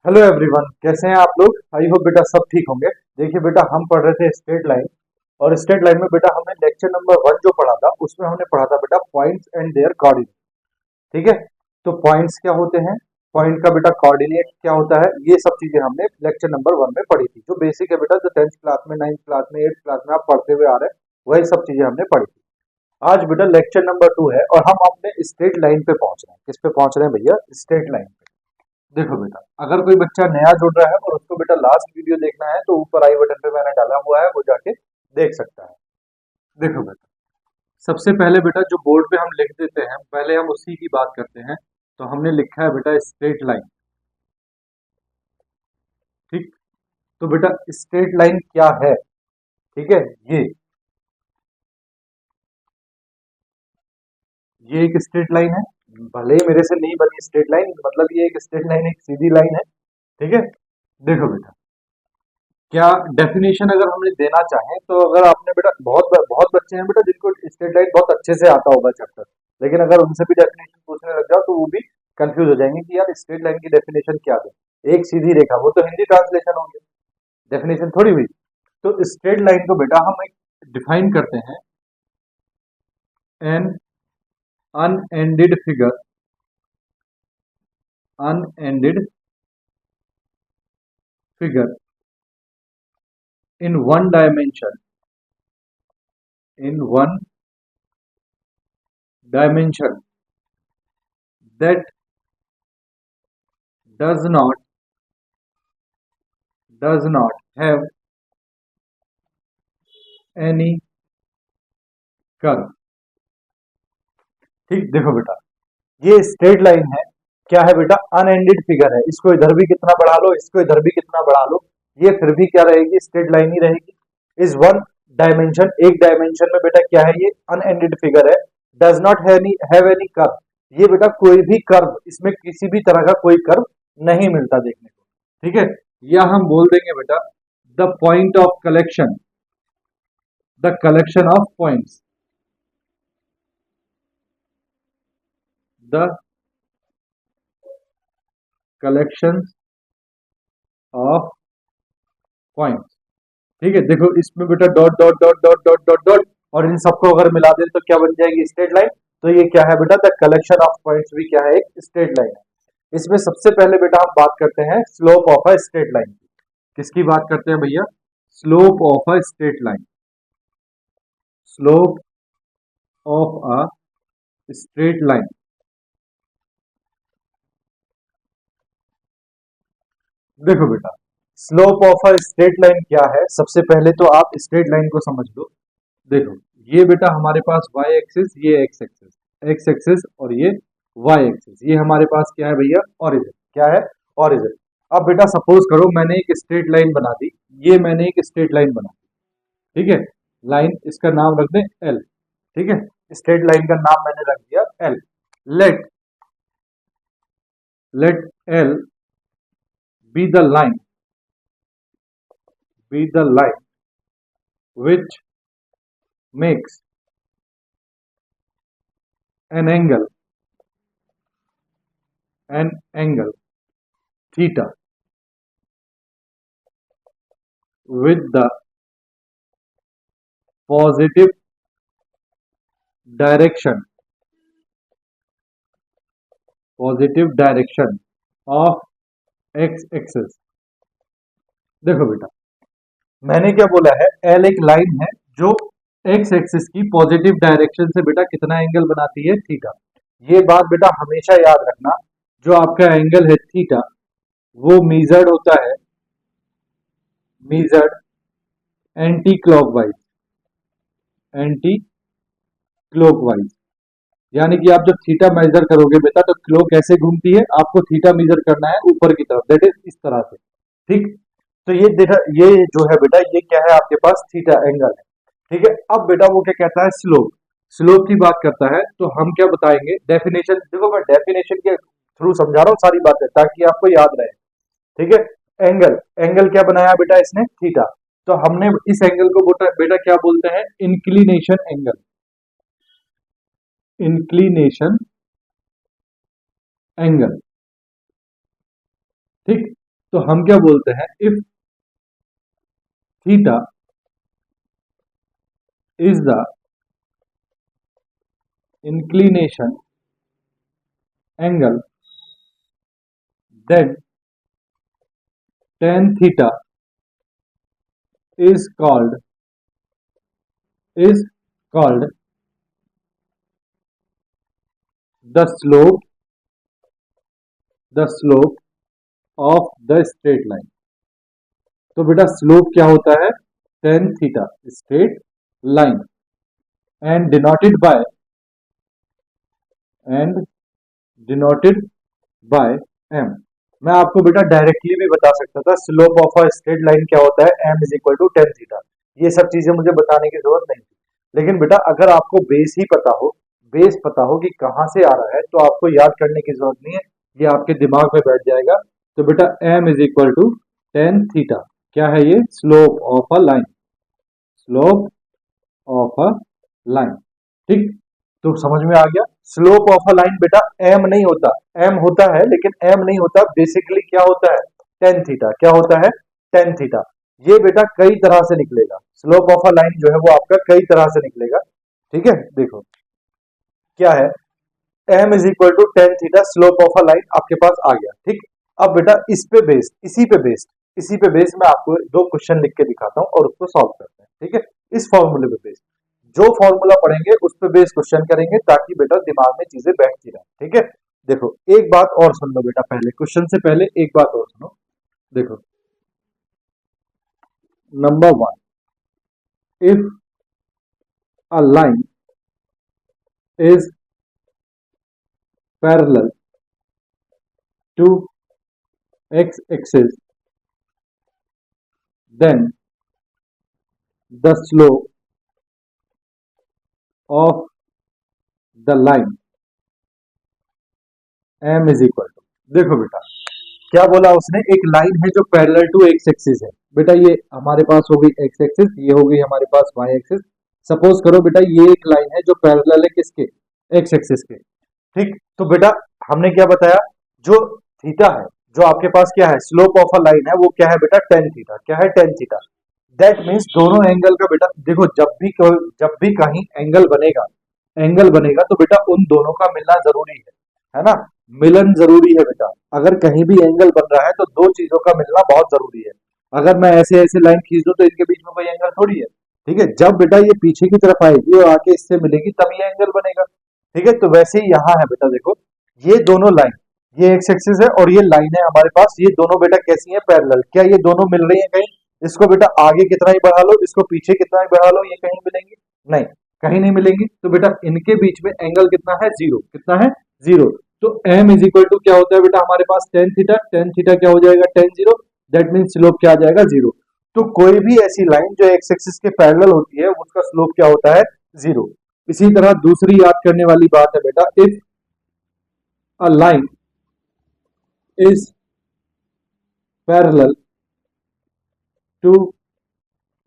Hello everyone, कैसे हैं आप लोग। आई होप बेटा सब ठीक होंगे। देखिए बेटा, हम पढ़ रहे थे स्ट्रेट लाइन। और स्ट्रेट लाइन में बेटा हमने लेक्चर नंबर 1 जो पढ़ा था उसमें हमने पढ़ा था बेटा पॉइंट्स एंड देयर कोऑर्डिनेट। ठीक है। तो पॉइंट्स क्या होते हैं, पॉइंट का बेटा कोऑर्डिनेट क्या होता है, ये सब चीजें हमने लेक्चर नंबर 1 में पढ़ी थी। जो बेसिक है बेटा, जो 10th क्लास में, 9th क्लास में, 8th क्लास में आप पढ़ते हुए आ रहे हैं, वही सब चीजें हमने पढ़ी थी। आज बेटा लेक्चर नंबर 2 है और हम अपने स्ट्रेट लाइन पे पहुंच रहे हैं। किस पे पहुंच रहे हैं भैया? स्ट्रेट लाइन पे। देखो बेटा, अगर कोई बच्चा नया जुड़ रहा है और उसको बेटा लास्ट वीडियो देखना है तो ऊपर आई बटन पे मैंने डाला हुआ है, वो जाके देख सकता है। देखो बेटा, सबसे पहले बेटा जो बोर्ड पे हम लिख देते हैं, पहले हम उसी की बात करते हैं। तो हमने लिखा है बेटा स्ट्रेट लाइन। ठीक। तो बेटा स्ट्रेट लाइन क्या है? ठीक है। ये ये एक स्ट्रेट लाइन है। भले ही मेरे से नहीं बनी स्ट्रेट लाइन, मतलब ये एक स्ट्रेट लाइन, एक सीधी लाइन है। ठीक है। देखो बेटा, क्या डेफिनेशन अगर हमें देना चाहें तो, अगर आपने बेटा बहुत बहुत बच्चे हैं बेटा जिनको स्ट्रेट लाइन बहुत अच्छे से आता होगा चैप्टर, लेकिन अगर उनसे भी डेफिनेशन पूछने लग जाओ तो वो भी कंफ्यूज हो जाएंगे कि यार स्ट्रेट लाइन की डेफिनेशन क्या है। एक सीधी रेखा, वो तो हिंदी ट्रांसलेशन हो गया, डेफिनेशन थोड़ी हुई। तो स्ट्रेट लाइन को बेटा हम एक डिफाइन करते हैं, an unended figure, unended figure in one dimension, in one dimension that does not have any curve। ठीक। देखो बेटा, ये स्ट्रेट लाइन है। क्या है बेटा? अनएंडेड फिगर है। इसको इधर भी कितना बढ़ा लो, इसको इधर भी कितना बढ़ा लो, ये फिर भी क्या रहेगी? स्ट्रेट लाइन ही रहेगी। इस वन डायमेंशन, एक डायमेंशन में बेटा क्या है? ये अनएंडेड फिगर है। Does not have any curve. ये बेटा कोई भी कर्व, इसमें किसी भी तरह का कोई कर्व नहीं मिलता देखने को। ठीक है। या हम बोल देंगे बेटा the point of collection, the collection of points, the collection of points. ठीक है। देखो इसमें बेटा dot dot dot dot dot dot dot, और इन सबको अगर मिला दे तो क्या बन जाएगी? Straight line. तो ये क्या है बेटा? द कलेक्शन ऑफ पॉइंट्स भी क्या है? एक स्ट्रेट लाइन है। इसमें सबसे पहले बेटा हम बात करते हैं slope of a straight line की। किसकी बात करते हैं भैया? Slope of a straight line. Slope of a straight line. देखो बेटा, slope of a straight line क्या है? सबसे पहले तो आप स्ट्रेट लाइन को समझ लो। देखो, ये बेटा हमारे पास वाई एक्सिस, ये एक्स एक्सिस, एक्स एक्सिस और ये वाई एक्सिस, ये हमारे पास क्या है भैया? ऑरिजिन। क्या है? ऑरिजिन। अब बेटा सपोज करो मैंने एक स्ट्रेट लाइन बना दी, ये मैंने एक स्ट्रेट लाइन बना दी। ठीक है। लाइन, इसका नाम रख दें एल। ठीक है। स्ट्रेट लाइन का नाम मैंने रख दिया L. Let let L be the line, be the line which makes an angle, an angle theta with the positive direction, positive direction of x axis। देखो बेटा, मैंने क्या बोला है? एल एक लाइन है जो एक्स एक्सिस की पॉजिटिव डायरेक्शन से बेटा कितना एंगल बनाती है? थीटा। ये बात बेटा हमेशा याद रखना, जो आपका एंगल है थीटा, वो मीजर्ड होता है, measured anti clockwise, anti clockwise. यानी कि आप जब थीटा मेजर करोगे बेटा तो क्लॉक कैसे घूमती है, आपको थीटा मेजर करना है ऊपर की तरफ, दैट इज इस तरह से। ठीक। तो ये देखा, ये जो है बेटा, ये क्या है आपके पास? थीटा एंगल है। ठीक है। अब बेटा वो क्या कहता है? स्लोप। स्लोप की बात करता है तो हम क्या बताएंगे? डेफिनेशन। देखो मैं डेफिनेशन के थ्रू समझा रहा हूँ सारी बातें ताकि आपको याद रहे। ठीक है। एंगल, एंगल क्या बनाया बेटा इसने? थीटा। तो हमने इस एंगल को बेटा बेटा क्या बोलते हैं? Inclination angle, inclination angle. ठीक। तो हम क्या बोलते हैं, if theta is the inclination angle then tan theta is called the slope of the straight line। तो बेटा स्लोप क्या होता है, tan theta straight line and denoted by m। मैं आपको बेटा डायरेक्टली भी बता सकता था slope of a straight line क्या होता है, m is equal to tan theta. ये सब चीजें मुझे बताने की जरूरत नहीं थी, लेकिन बेटा अगर आपको बेस ही पता हो, बेस पता हो कि कहाँ से आ रहा है, तो आपको याद करने की जरूरत नहीं है, ये आपके दिमाग में बैठ जाएगा। तो बेटा m is equal to tan theta क्या है, ये slope of a line, slope of a line. ठीक, तो समझ में आ गया। स्लोप ऑफ अ लाइन बेटा m नहीं होता, m होता है लेकिन m नहीं होता, बेसिकली क्या होता है, टेन थीटा। क्या होता है, टेन थीटा। ये बेटा कई तरह से निकलेगा, स्लोप ऑफ अ लाइन जो है वो आपका कई तरह से निकलेगा। ठीक है, देखो क्या है, m is equal to tan theta slope of a line आपके पास आ गया। ठीक, अब बेटा इस पे बेस्ड, इसी पे बेस्ड मैं आपको दो क्वेश्चन लिख के दिखाता हूँ और उसको सॉल्व करते हैं। ठीक है, इस फॉर्मूले पे बेस्ड जो फॉर्मूला पढ़ेंगे उस पे बेस्ड क्वेश्चन करेंगे, ताकि बेटा दिमाग में चीजें बैठती रहे। ठीक है, देखो एक बात और सुन लो बेटा, पहले क्वेश्चन से पहले एक बात और सुनो। देखो number one, if a line is parallel to x axis then the slope of the line m is equal to। देखो बेटा क्या बोला उसने, एक लाइन है जो पैरेलल टू एक्स एक्सिस है। बेटा ये हमारे पास हो गई एक्स एक्सिस, ये हो गई हमारे पास वाई एक्सिस। सपोज करो बेटा ये एक लाइन है जो पैरेलल है किसके, एक्स एक्सिस के। ठीक, तो बेटा हमने क्या बताया, जो थीटा है, जो आपके पास क्या है, स्लोप ऑफ अ लाइन है, वो क्या है बेटा, टेन थीटा। क्या है, टेन थीटा। दैट मीन्स दोनों एंगल का बेटा देखो, जब भी कहीं एंगल बनेगा तो बेटा उन दोनों का मिलना जरूरी है ना, मिलन जरूरी है बेटा। अगर कहीं भी एंगल बन रहा है तो दो चीजों का मिलना बहुत जरूरी है। अगर मैं ऐसे ऐसे लाइन खींच दूं तो इनके बीच में कोई एंगल थोड़ी है। ठीक है, जब बेटा ये पीछे की तरफ आएगी और आके इससे मिलेगी तब ये एंगल बनेगा। ठीक है, तो वैसे ही यहाँ है बेटा, देखो ये दोनों लाइन, ये एक्स एक्सिस है और ये लाइन है हमारे पास, ये दोनों बेटा कैसी है, पैरेलल। क्या ये दोनों मिल रही है कहीं, इसको बेटा आगे कितना ही बढ़ा लो, इसको पीछे कितना ही बढ़ा लो, ये कहीं मिलेंगी नहीं, कहीं नहीं मिलेंगी। तो बेटा इनके बीच में एंगल कितना है, जीरो। कितना है, जीरो। तो m इज इक्वल टू क्या होता है बेटा हमारे पास, टेन थीटा। टेन थीटा क्या हो जाएगा, ten zero. That mean slope क्या आ जाएगा, जीरो। तो कोई भी ऐसी लाइन जो एक्स एक्सिस के पैरेलल होती है उसका स्लोप क्या होता है, जीरो। इसी तरह दूसरी याद करने वाली बात है बेटा, if a line is parallel to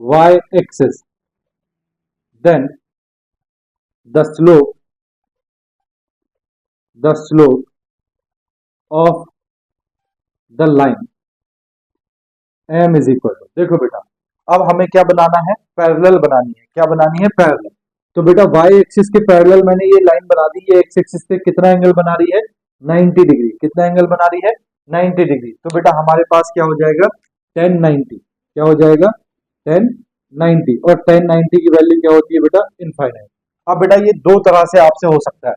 y axis then the slope of the line m is equal to। देखो बेटा अब हमें क्या बनाना है, पैरेलल बनानी है। क्या बनानी है, पैरेलल। तो बेटा y एक्सिस के पैरेलल मैंने ये लाइन बना दी, ये x एक्सिस से कितना एंगल बना रही है, 90 डिग्री। कितना एंगल बना रही है, 90 डिग्री। तो बेटा हमारे पास क्या हो जाएगा, 1090। क्या हो जाएगा, 1090। और 1090 की वैल्यू क्या होती है बेटा, इनफाइनाइट। अब बेटा ये दो तरह से आपसे हो सकता है।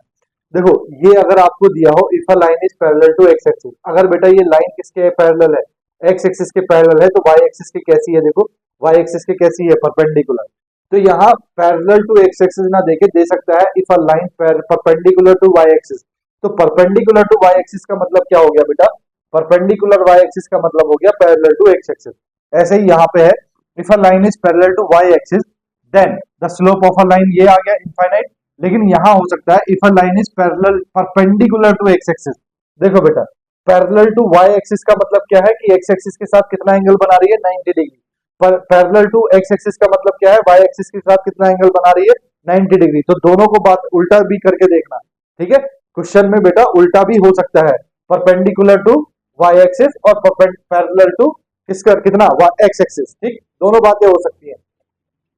देखो ये अगर आपको दिया हो, if a line is parallel to X axis, अगर बेटा ये लाइन किसके पैरेलल है, एक्स एक्सिस के पैरेलल है, तो वाई एक्सिस की कैसी है, देखो वाई एक्सिस की कैसी है, परपेंडिकुलर। तो यहाँ पैरेलल टू एक्स एक्सिस ना देके दे सकता है, if a line perpendicular to Y axis. तो परपेंडिकुलर टू वाई एक्सिस का मतलब क्या हो गया बेटा, परपेंडिकुलर वाई एक्सिस का मतलब हो गया पैरेलल टू एक्स एक्सिस। ऐसे ही यहाँ पे है, if a line is parallel to Y axis then the slope of a line, ये आ गया इनफाइनाइट। लेकिन यहाँ हो सकता है if a line is parallel perpendicular to X axis. देखो बेटा पैरेलल टू वाई एक्सिस का मतलब क्या है कि एक्स एक्सिस के साथ कितना एंगल बना रही है, 90 डिग्री। पर पैरेलल टू एक्स एक्सिस का मतलब क्या है, वाई एक्सिस के साथ कितना एंगल बना रही है, 90 डिग्री। तो दोनों को बात उल्टा भी करके देखना। ठीक है, क्वेश्चन में बेटा उल्टा भी हो सकता है, परपेंडिकुलर टू वाई एक्सिस और पैरेलल टू किसका कितना एक्स एक्सिस, ठीक, दोनों बातें हो सकती हैं।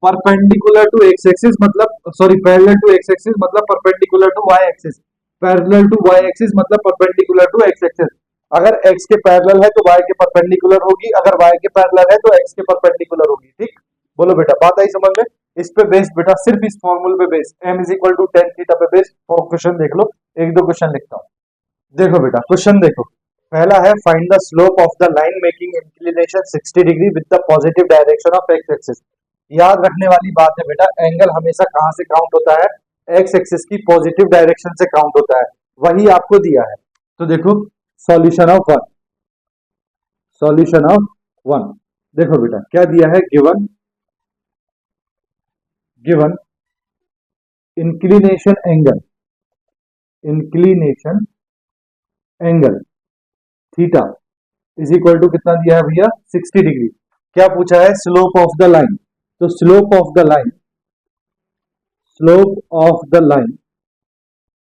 परपेंडिकुलर टू एक्स एक्सिस मतलब sorry parallel to X axis मतलब perpendicular to Y axis, parallel to Y axis मतलब परपेंडिकुलर टू एक्स एक्सिस। अगर एक्स के पैरेलल है तो वाई के परपेंडिकुलर होगी, अगर वाई के पैरेलल है तो एक्स के परपेंडिकुलर होगी, ठीक। बोलो बेटा बात आई समझ में। इस पे बेस्ड बेटा सिर्फ इस फॉर्मूले पे based m is equal to tan theta पे बेस्ड क्वेश्चन देख लो, एक दो क्वेश्चन लिखता हूँ। देखो बेटा क्वेश्चन देखो, पहला है find the slope of the line making inclination 60 degree with the positive direction of X axis. याद रखने वाली बात है बेटा, एंगल हमेशा कहां से काउंट होता है, एक्स एक्सिस की पॉजिटिव डायरेक्शन से काउंट होता है, वही आपको दिया है। तो देखो solution of one, solution of one, देखो बेटा क्या दिया है, given given inclination angle, inclination angle theta is equal to कितना दिया है भैया 60 डिग्री। क्या पूछा है, स्लोप ऑफ द लाइन, तो slope of the line, slope of the line,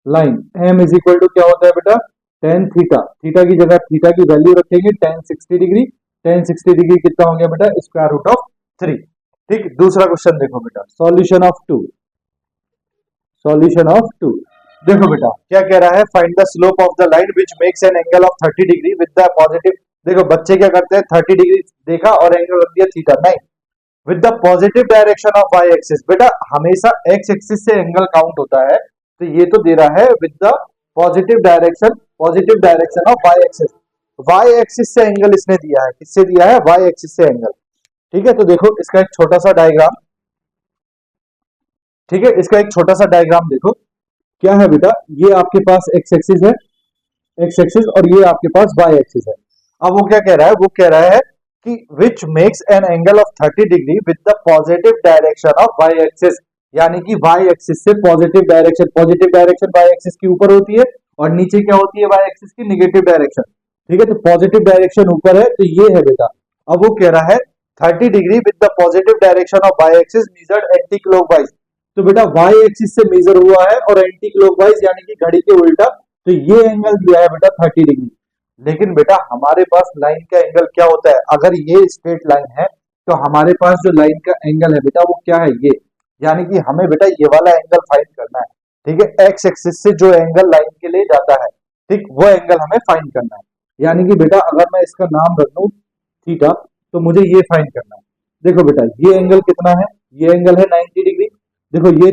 line m is equal to क्या होता है बेटा टेन थीटा, थीटा की जगह थीटा की वैल्यू रखेंगे टेन 60 डिग्री, टेन 60 डिग्री कितना हो गया बेटा स्क्वायर रूट ऑफ 3, ठीक। दूसरा क्वेश्चन देखो बेटा, solution of two, solution of two, देखो बेटा क्या कह रहा है, find the slope of the line which makes an angle of 30 degree with the positive. देखो बच्चे क्या करते हैं 30 डिग्री देखा और एंगल रख दिया थीटा, नहीं, with the positive direction of Y axis. बेटा हमेशा एक्स एक्सिस से एंगल काउंट होता है, तो ये तो दे रहा है with the positive direction of Y axis, Y axis से एंगल इसने दिया है, किससे दिया है, वाई एक्सिस से एंगल, ठीक है। तो देखो इसका एक छोटा सा डायग्राम, ठीक है, इसका एक छोटा सा डायग्राम देखो क्या है बेटा, ये आपके पास एक्स एक्सिस है, एक्स एक्सिस, और ये आपके पास वाई एक्सिस है। अब वो क्या कह रहा है, वो कह रहा है कि which makes an angle of 30 degree with the positive direction of Y axis, यानी कि वाई एक्सिस से पॉजिटिव डायरेक्शन वाई एक्सिस की ऊपर होती है और नीचे क्या होती है वाई एक्सिस की निगेटिव डायरेक्शन, ठीक है। तो पॉजिटिव डायरेक्शन ऊपर है तो ये है बेटा। अब वो कह रहा है 30 degree with the positive direction of Y axis measured anticlockwise, तो बेटा वाई एक्सिस से मेजर हुआ है और एंटी क्लॉकवाइज यानी कि घड़ी के उल्टा, तो ये एंगल दिया है बेटा 30 डिग्री। लेकिन बेटा हमारे पास लाइन का एंगल क्या होता है, अगर ये स्ट्रेट लाइन है तो हमारे पास जो लाइन का एंगल है बेटा वो क्या है, ये, यानी कि हमें बेटा ये वाला एंगल फाइंड करना है, ठीक है। एक्स एक्सिस से जो एंगल लाइन के लिए जाता है, ठीक, वो एंगल हमें फाइंड करना है। यानी कि बेटा अगर मैं इसका नाम रख दूं थीटा, तो मुझे ये फाइंड करना है। देखो बेटा ये एंगल कितना है, ये एंगल है 90 डिग्री, देखो ये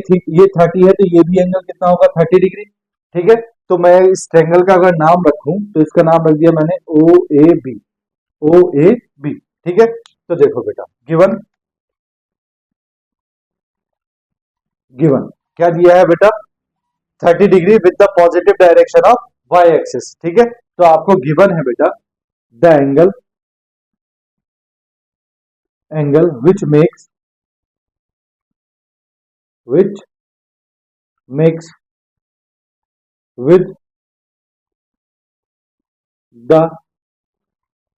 30 है तो ये भी एंगल कितना होगा 30 डिग्री, ठीक है। तो मैं इस ट्रायंगल का अगर नाम रखूं तो इसका नाम रख दिया मैंने ओ A B, O A B, ठीक है। तो देखो बेटा गिवन गिवन क्या दिया है बेटा 30 degree with the positive direction of Y axis, ठीक है। तो आपको गिवन है बेटा the angle which makes with the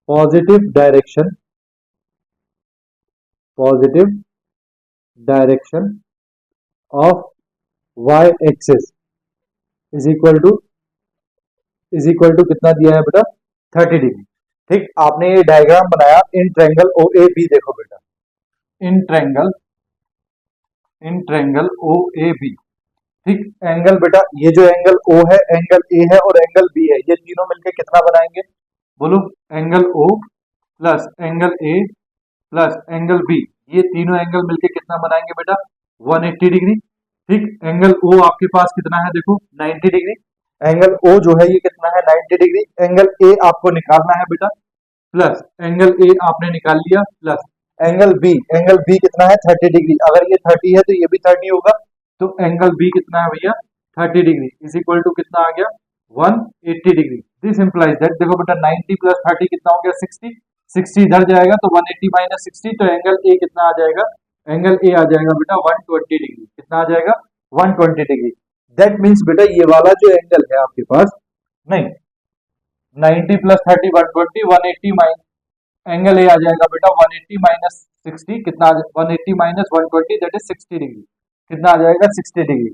positive direction of y axis is equal to कितना दिया है बेटा 30 डिग्री, ठीक। आपने ये डायग्राम बनाया इन ट्रायंगल ओ ए बी, देखो बेटा in triangle O A B, ठीक। एंगल बेटा ये जो एंगल O है, एंगल A है और एंगल B है, ये तीनों मिलके कितना बनाएंगे, बोलो, angle O plus angle A plus angle B, ये तीनों एंगल मिलके कितना बनाएंगे बेटा 180 डिग्री, ठीक। एंगल O आपके पास कितना है, देखो 90 डिग्री, एंगल O जो है ये कितना है 90 डिग्री, एंगल A आपको निकालना है बेटा, प्लस एंगल A आपने निकाल लिया, प्लस एंगल B कितना है 30 डिग्री, अगर ये 30 है तो ये भी 30 होगा, तो एंगल बी कितना है भैया 30 डिग्री इज इक्वल टू कितना आ गया 180 डिग्री। दिस इंप्लाइज दैट, देखो बेटा 90 प्लस 30 कितना हो गया 60, 60 इधर जाएगा तो 180 माइनस 60, तो एंगल ए कितना आ जाएगा, एंगल ए आ जाएगा बेटा 120 डिग्री, कितना आ जाएगा 120 डिग्री। दैट मीन्स बेटा ये वाला जो एंगल है आपके पास, नहीं 90 प्लस 30 120, 180 माइनस एंगल ए आ जाएगा बेटा 180 माइनस 60 कितना, 180 माइनस 120 दैट इज 60 डिग्री, कितना आ जाएगा 60 डिग्री।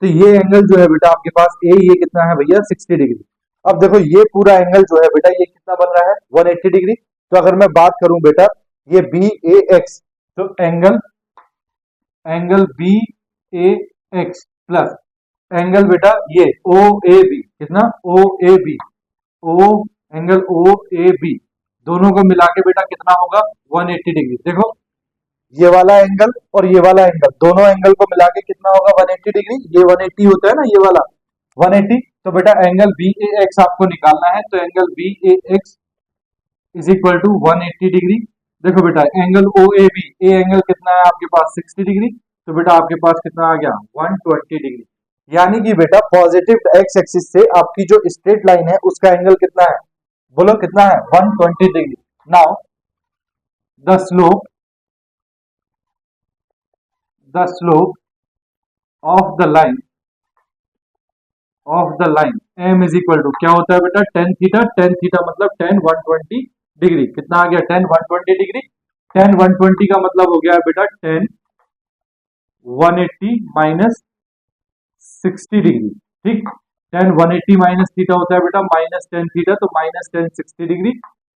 तो ये एंगल जो है बेटा आपके पास ए, ये कितना है भैया 60 डिग्री। अब देखो ये पूरा एंगल जो है बेटा ये कितना बन रहा है 180 डिग्री। तो अगर मैं बात करूं बेटा ये बी ए एक्स, तो angle angle B A X plus angle बेटा ये ओ ए बी, कितना O A B, O angle O A B, दोनों को मिला के बेटा कितना होगा 180 डिग्री। देखो ये वाला एंगल और ये वाला एंगल, दोनों एंगल को मिला के कितना होगा 180 डिग्री। ये 180 होता है ना ये वाला 180। तो बेटा एंगल बी ए एक्स आपको निकालना है, तो angle B A X is equal to 180 degree. देखो बेटा angle O A B, A angle कितना है आपके पास 60 डिग्री, तो बेटा आपके पास कितना आ गया 120 डिग्री। यानी कि बेटा पॉजिटिव एक्स एक्सिस से आपकी जो स्ट्रेट लाइन है उसका एंगल कितना है, बोलो कितना है 120 degree. Now the slope of the line M is equal to क्या होता है बेटा टेन थीटा। टेन थीटा मतलब टेन 120 डिग्री, कितना आ गया 10 120 डिग्री। 10 120 का मतलब हो गया बेटा 10 180 माइनस 60 डिग्री। ठीक, 10 180 माइनस थीटा होता है बेटा माइनस 10 थीटा, तो minus 10 60 degree,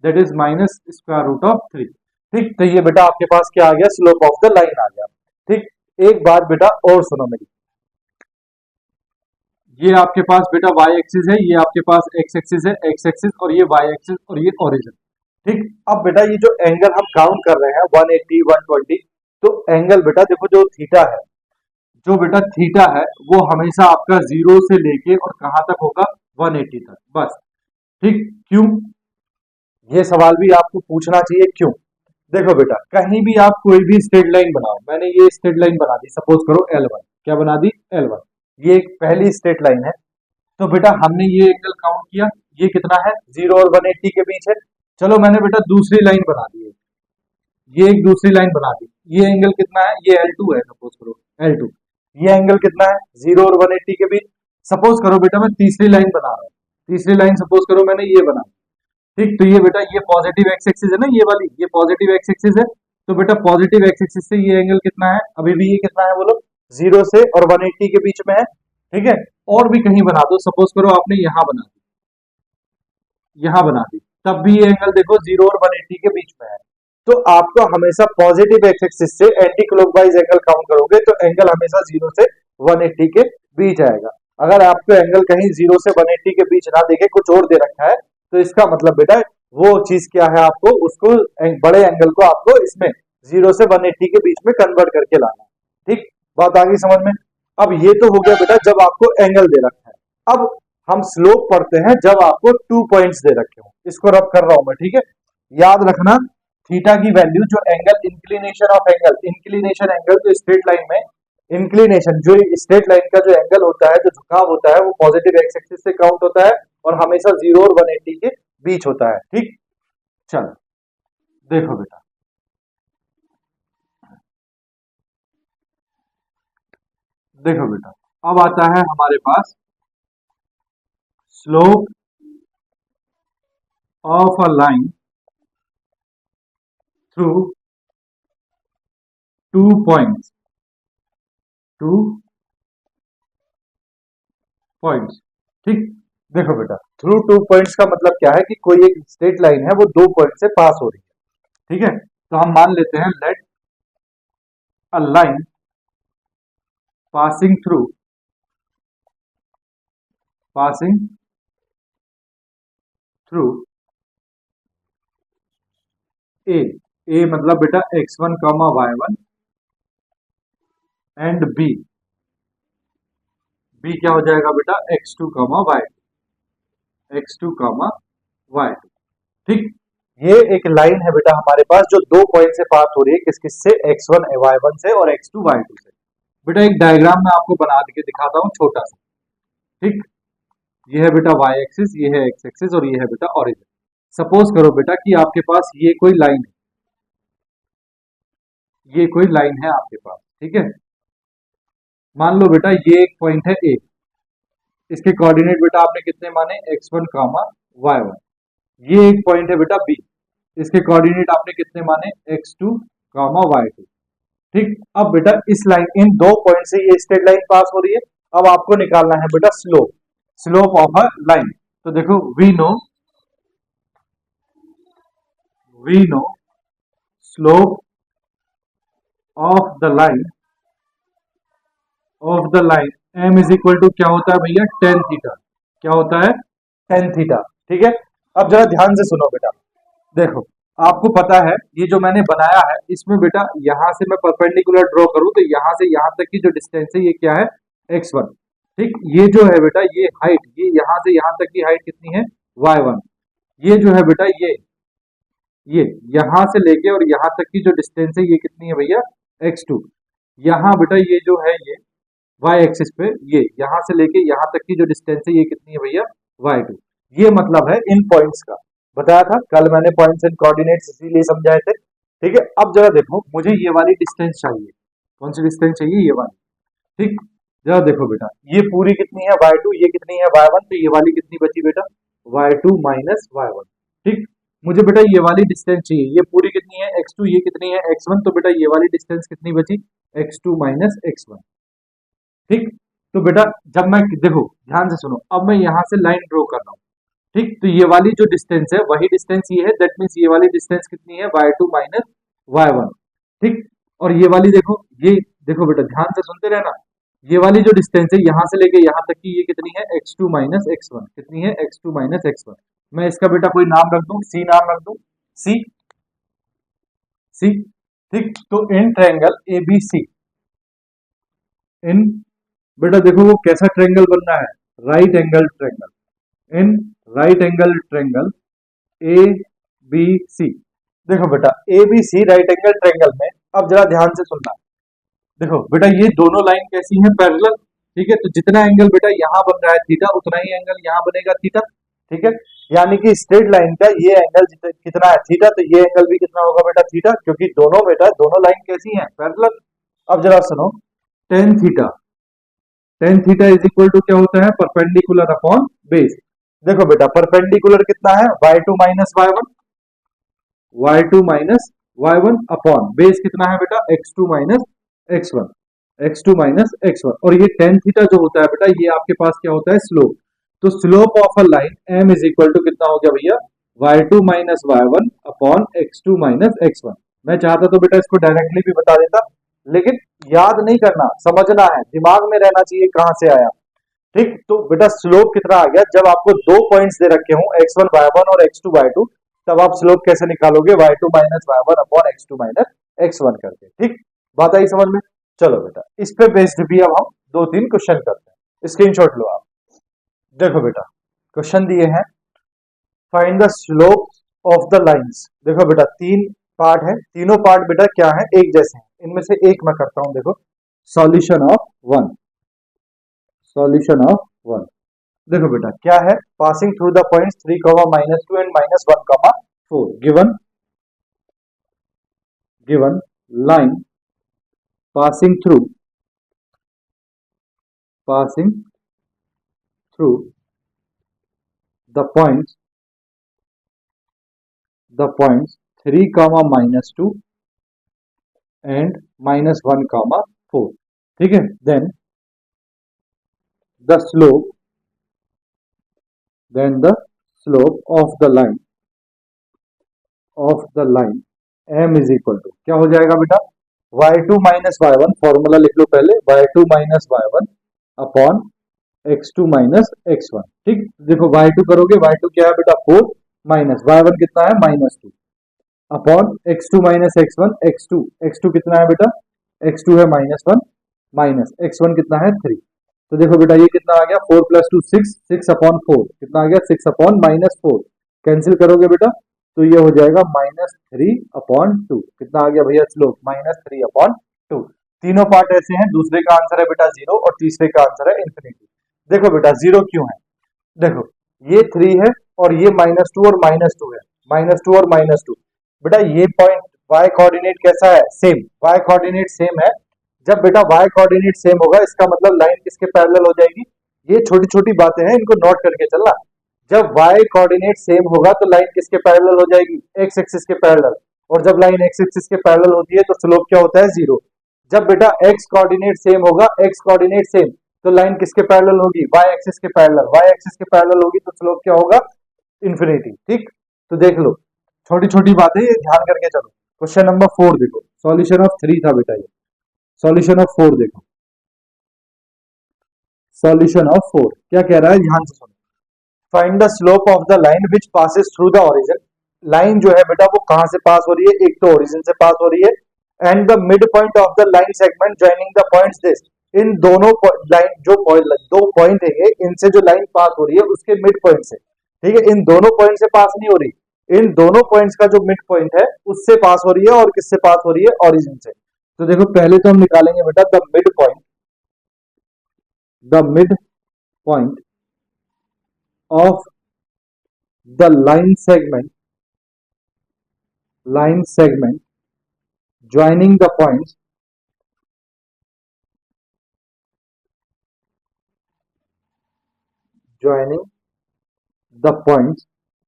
that is minus square root of 3। ठीक, तो ये बेटा आपके पास क्या आ गया स्लोप ऑफ द लाइन आ गया। ठीक, एक बात बेटा और सुनो मेरी, ये आपके पास बेटा y एक्सिस है, ये आपके पास x एक्सिस है, x एक्सिस और ये y एक्सिस और ये ओरिजिन। ठीक, अब बेटा ये जो एंगल हम काउंट कर रहे हैं 180 120, तो एंगल बेटा देखो जो थीटा है, जो बेटा थीटा है वो हमेशा आपका 0 से लेके और कहां तक होगा 180 तक, बस। ठीक, क्यों, ये सवाल भी आपको पूछना चाहिए क्यों। देखो बेटा कहीं भी आप कोई भी स्ट्रेट लाइन बनाओ, मैंने ये स्ट्रेट लाइन बना दी, सपोज करो L1, क्या बना दी L1, ये एक पहली स्ट्रेट लाइन है। तो बेटा हमने ये एंगल काउंट किया, ये कितना है 0 और 180 के बीच है। चलो मैंने बेटा दूसरी लाइन बना दी है, ये एक दूसरी लाइन बना दी, ये एंगल कितना है, ये L2 है, सपोज करो L2, ये एंगल कितना है 0 और 180 के बीच। सपोज करो बेटा मैं तीसरी लाइन बना रहा हूँ, तीसरी लाइन सपोज करो मैंने ये बना, ठीक, तो ये बेटा ये पॉजिटिव एक्स एक्सिस है ना, ये वाली ये पॉजिटिव एक्स एक्सिस है। तो बेटा पॉजिटिव एक्स एक्सिस से ये एंगल कितना है, अभी भी ये कितना है बोलो 0 से और 180 के बीच में है। ठीक है, और भी कहीं बना दो, सपोज करो आपने यहां बना दी, यहां बना दी, तब भी ये एंगल देखो 0 और 180 के बीच में है। तो आपको हमेशा पॉजिटिव एक्स एक्सिस से एंटी क्लॉकवाइज एंगल काउंट करोगे तो एंगल हमेशा 0 से 180 के बीच आएगा। अगर आपको एंगल कहीं 0 से 180 के बीच ना देखे कुछ और दे रखा है, तो इसका मतलब बेटा वो चीज क्या है, आपको उसको बड़े एंगल को आपको इसमें 0 से 180 के बीच में कन्वर्ट करके लाना। ठीक, बात आ गई समझ में। अब ये तो हो गया बेटा जब आपको एंगल दे रखा है। अब हम स्लोप पढ़ते हैं जब आपको 2 पॉइंट्स दे रखे हो, इसको रब कर रहा हूं मैं, ठीक है। याद रखना थीटा की वैल्यू जो angle inclination of angle, inclination angle जो स्ट्रेट लाइन में इंक्लिनेशन, जो स्ट्रेट लाइन का जो एंगल होता है, जो झुकाव होता है वो पॉजिटिव एक्स एक्सिस से काउंट होता है और हमेशा 0 और 180 के बीच होता है। ठीक, चलो देखो बेटा देखो बेटा अब आता है हमारे पास slope of a line through 2 points, 2 points. ठीक, देखो बेटा थ्रू 2 पॉइंट्स का मतलब क्या है कि कोई एक स्ट्रेट लाइन है वो 2 पॉइंट से पास हो रही है। ठीक है, तो हम मान लेते हैं let a line passing through a, a मतलब बेटा x1 comma y1 and b, b क्या हो जाएगा बेटा x2 comma y2, x2 comma y2। ठीक, ये एक लाइन है बेटा हमारे पास जो 2 पॉइंट से पास हो रही है, किस किस से x1 y1 से और x2 y2 से। बेटा एक डायग्राम में आपको बना के दिखाता हूं छोटा सा। ठीक, ये है बेटा y एक्सिस, ये है x एक्सिस और ये है बेटा ओरिजिन। सपोज करो बेटा कि आपके पास ये कोई लाइन है, ये कोई लाइन है आपके पास। ठीक है, मान लो बेटा ये एक पॉइंट है a, इसके कोऑर्डिनेट बेटा आपने कितने माने x1 कामा y1। ये एक पॉइंट है बेटा b, इसके कोऑर्डिनेट आपने कितने माने x2 कामा y2। ठीक, अब बेटा इस लाइन इन 2 पॉइंट से ये स्ट्रेट लाइन पास हो रही है। अब आपको निकालना है बेटा slope, slope of a line. तो देखो we know slope of the line M is equal to क्या होता है भैया, टेन थीटा। क्या होता है, टेन थीटा। ठीक है, अब जरा ध्यान से सुनो बेटा। देखो, आपको पता है ये जो मैंने बनाया है इसमें बेटा यहां से मैं परपेंडिकुलर ड्रॉ करूं तो यहां से यहां तक की जो डिस्टेंस है ये क्या है, x1। ठीक, ये जो है बेटा ये हाइट, ये यहां से यहां तक की हाइट कितनी है, y1। ये जो है बेटा ये यहां से लेके और यहां तक की जो डिस्टेंस है ये कितनी है भैया, x2। यहाँ बेटा ये जो है ये y एक्सिस पे ये यहां से लेके यहां तक की जो डिस्टेंस है ये कितनी है भैया, y2। ये मतलब है इन पॉइंट्स का। बताया था कल मैंने पॉइंट्स एंड कोऑर्डिनेट्स इसीलिए समझाए थे। ठीक है, अब जरा देखो मुझे ये वाली डिस्टेंस चाहिए। कौन सी डिस्टेंस चाहिए, ये वाली। ठीक, जरा देखो बेटा ये पूरी कितनी है y2, ये कितनी है y1, तो ये वाली कितनी बची बेटा, y2 माइनस y1। ठीक, मुझे बेटा ये वाली डिस्टेंस चाहिए, ये पूरी कितनी है x2, ये कितनी है x1, तो बेटा ये वाली डिस्टेंस कितनी बची, x2 माइनस x1। ठीक, तो बेटा जब मैं देखो ध्यान से सुनो, अब मैं यहां से लाइन ड्रॉ कर रहा हूं। ठीक, तो ये वाली जो डिस्टेंस है वही डिस्टेंस ये है, दैट मींस ये वाली डिस्टेंस कितनी है, y2 माइनस y1। ठीक, और ये वाली देखो, ये देखो बेटा ध्यान से सुनते रहना, ये वाली जो डिस्टेंस है यहां से लेके यहां तक की ये कितनी है, x2 माइनस x1। कितनी है, x2 माइनस x1। मैं इसका बेटा कोई नाम रख दूं, c नाम रख दूं, c c। ठीक, तो इन ट्रायंगल ABC, इन बेटा देखो वो कैसा ट्रायंगल बनना है, right angle triangle. In right angle triangle ABC। देखो बेटा ABC राइट एंगल ट्रायंगल में, अब जरा ध्यान से सुनना। देखो बेटा ये दोनों लाइन कैसी हैं, पैरेलल। ठीक है, तो जितना एंगल बेटा यहाँ बन रहा है थीटा, उतना ही एंगल यहाँ बनेगा थीटा। ठीक है, यानी कि स्ट्रेट लाइन का ये एंगल कितना है, थीटा, तो ये एंगल भी कितना होगा बेटा, थीटा, क्योंकि दोनों बेटा दोनों लाइन कैसी हैं, पैरेलल। अब जरा सुनो, tan theta, tan theta is equal to क्या होता है, परपेंडिकुलर अपॉन बेस। देखो बेटा परपेंडिकुलर कितना है, y2 minus y1, y2 minus y1 upon base कितना है बेटा, x2 minus x1, x2 minus x1। और ये टेन थीटा जो होता है बेटा ये आपके पास क्या होता है, स्लोप। तो slope of a line m is equal to कितना हो गया भैया, y2 minus y1 upon x2 minus x1। मैं चाहता तो बेटा इसको डायरेक्टली भी बता देता, लेकिन याद नहीं करना, समझना है, दिमाग में रहना चाहिए कहां से आया। ठीक, तो बेटा स्लोप कितना आ गया, जब आपको दो पॉइंट्स दे रखे हों x1 y1 और x2 y2, तब आप स्लोप कैसे निकालोगे, y2 minus y1 upon x2 minus x1 करके। ठीक, बात आई समझ में। चलो बेटा इस पे बेस्ड भी अब हम दो तीन क्वेश्चन करते हैं, स्क्रीनशॉट लो आप। देखो बेटा क्वेश्चन दिए हैं, find the slope of the lines. देखो बेटा तीन पार्ट है, तीनों पार्ट बेटा क्या है, एक जैसे हैं। इनमें से एक मैं करता हूं, देखो solution of one, solution of one. देखो बेटा क्या है, passing through the points 3, -2 and -1, 4 given line passing through the points 3, -2 and -1, 4। ठीक है, then the slope of the line m is equal to क्या हो जाएगा बेटा, y2 माइनस y1, फॉर्मूला लिख लो पहले, y2 minus y1 upon x2 minus x1। ठीक, देखो y2 करोगे, y2 क्या है बेटा 4, माइनस y1 कितना है -2 upon x2 minus x1, x2 कितना है बेटा, x2 है -1 माइनस x1 कितना है 3। तो देखो बेटा ये कितना आ गया, 4 + 2 6, 6 अपॉन 4 कितना आ गया, 6 अपॉन -4। कैंसिल करोगे बेटा तो ये हो जाएगा -3 अपॉन 2। कितना आ गया भैया स्लोप, -3 अपॉन 2। तीनों पार्ट ऐसे हैं, दूसरे का आंसर है बेटा 0 और तीसरे का आंसर है इंफिनिटी। देखो बेटा 0 क्यों है, देखो ये 3 है और ये -2 और -2 है, -2 और -2। बेटा ये पॉइंट y कोऑर्डिनेट कैसा है, सेम, y कोऑर्डिनेट सेम है। जब बेटा y कोऑर्डिनेट सेम होगा इसका मतलब लाइन किसके पैरेलल हो जाएगी। ये छोटी छोटी बातें हैं, इनको नोट करके चलना। जब y कोऑर्डिनेट सेम होगा तो लाइन किसके पैरेलल हो जाएगी, x एक्सिस के पैरेलल। और जब लाइन x एक्सिस के पैरेलल होती है तो स्लोप क्या होता है, 0। जब बेटा x कोऑर्डिनेट सेम होगा, x कोऑर्डिनेट सेम, तो लाइन किसके पैरेलल होगी, वाई एक्सिस के पैरेलल, वाई एक्सिस के पैरेलल होगी तो स्लोप क्या होगा, इन्फिनिटी। ठीक, तो देख लो छोटी छोटी बातें ये ध्यान करके चलो। क्वेश्चन नंबर 4 देखो, सॉल्यूशन ऑफ 3 था बेटा, ये सॉल्यूशन ऑफ 4 देखो, सॉल्यूशन ऑफ 4 क्या कह रहा है, ध्यान से सुनो। Find the slope of the line which passes through the origin. Line जो है बेटा वो कहां से पास हो रही है, एक तो ओरिजिन से पास हो रही है, and the mid point of the line segment joining the points this. इन दोनों लाइन जो दो पॉइंट है इनसे जो लाइन पास हो रही है उसके मिड पॉइंट से, ठीक है, इन दोनों पॉइंट से पास नहीं हो रही, इन दोनों पॉइंट्स का जो मिड पॉइंट है उससे पास हो रही है, और किससे पास हो रही है, ओरिजिन से। तो देखो पहले तो हम निकालेंगे बेटा the mid point, the mid point of the line segment joining the points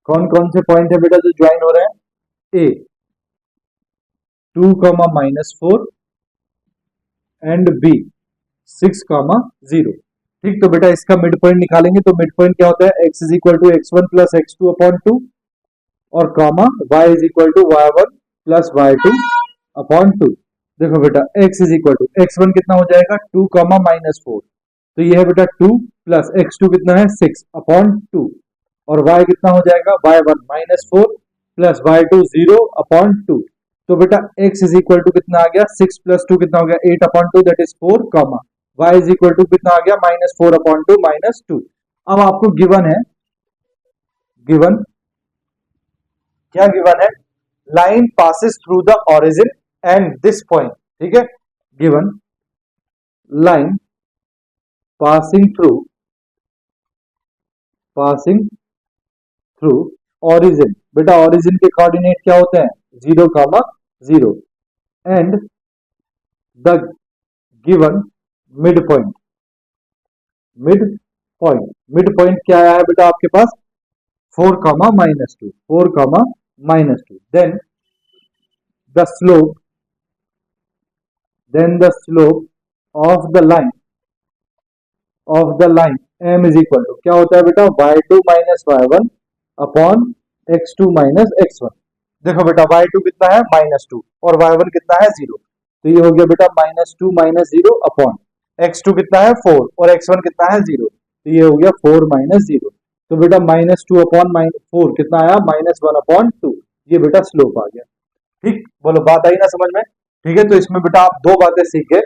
कौन कौन से पॉइंट है बेटा जो ज्वाइन हो रहे हैं, ए 2,-4 एंड बी 6,0। ठीक, तो बेटा इसका मिड पॉइंट निकालेंगे तो मिड पॉइंट क्या होता है, x is equal to x1 plus x2 upon 2 और comma y is equal to y1 plus y2 upon 2। देखो बेटा x is equal to x1 कितना हो जाएगा 2,-4, तो ये है बेटा 2 प्लस x2 कितना है 6 अपॉन 2 और y कितना हो जाएगा y1 -4 प्लस y2 0 अपॉन 2। तो बेटा x इज इक्वल टू कितना आ गया 6 प्लस 2 कितना हो गया 8 upon 2 that is 4 comma y is equal to कितना आ गया -4 अपॉन 2 -2। अब आपको गिवन है, गिवन क्या गिवन है, line passes through the origin and this point. ठीक है, given line passing through origin. बेटा ओरिजिन के कोऑर्डिनेट क्या होते हैं 0,0 and the given mid point. Mid point क्या आया है बेटा आपके पास 4,-2, 4,-2। Then the slope of the line m is equal to क्या होता है बेटा y2 minus y1 upon x2 minus x1। देखो बेटा y2 कितना है -2 और y1 कितना है 0, तो ये हो गया बेटा -2 -0 अपॉन x2 कितना है 4 और x1 कितना है 0, तो ये हो गया 4 -0। तो बेटा -2 अपॉन -4 कितना आया -1 अपॉन 2, ये बेटा स्लोप आ गया। ठीक, बोलो बात आई ना समझ में। ठीक है, तो इसमें बेटा आप दो बातें सीख गए,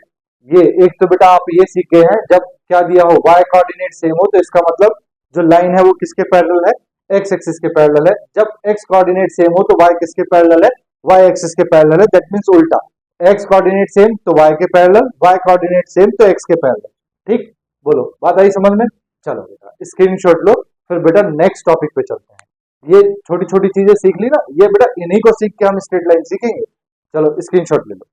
ये एक तो बेटा आप ये सीख गए हैं जब क्या दिया हो y कोऑर्डिनेट सेम हो तो इसका मतलब जो लाइन है वो किसके पैरेलल है, x एक्सिस के पैरेलल है। जब x कोऑर्डिनेट सेम हो तो y किसके पैरेलल है, y एक्सिस के पैरेलल है। दैट मींस उल्टा, x कोऑर्डिनेट सेम तो y के पैरेलल, y कोऑर्डिनेट सेम तो x के पैरेलल। ठीक, बोलो बात आई समझ में। चलो बेटा स्क्रीनशॉट लो, फिर बेटा नेक्स्ट टॉपिक पे चलते हैं। ये छोटी छोटी चीजें सीख ली ना, ये बेटा इन्हीं को सीख के हम स्ट्रेट लाइन सीखेंगे। चलो स्क्रीनशॉट ले लो,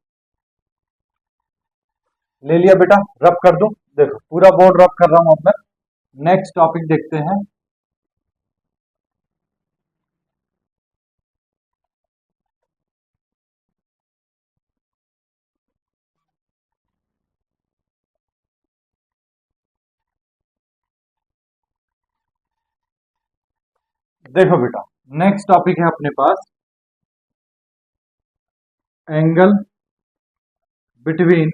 ले लिया बेटा, रब कर दूं, देखो पूरा बोर्ड रब कर रहा हूं। अब मैं नेक्स्ट टॉपिक देखते हैं। देखो बेटा नेक्स्ट टॉपिक है अपने पास एंगल बिटवीन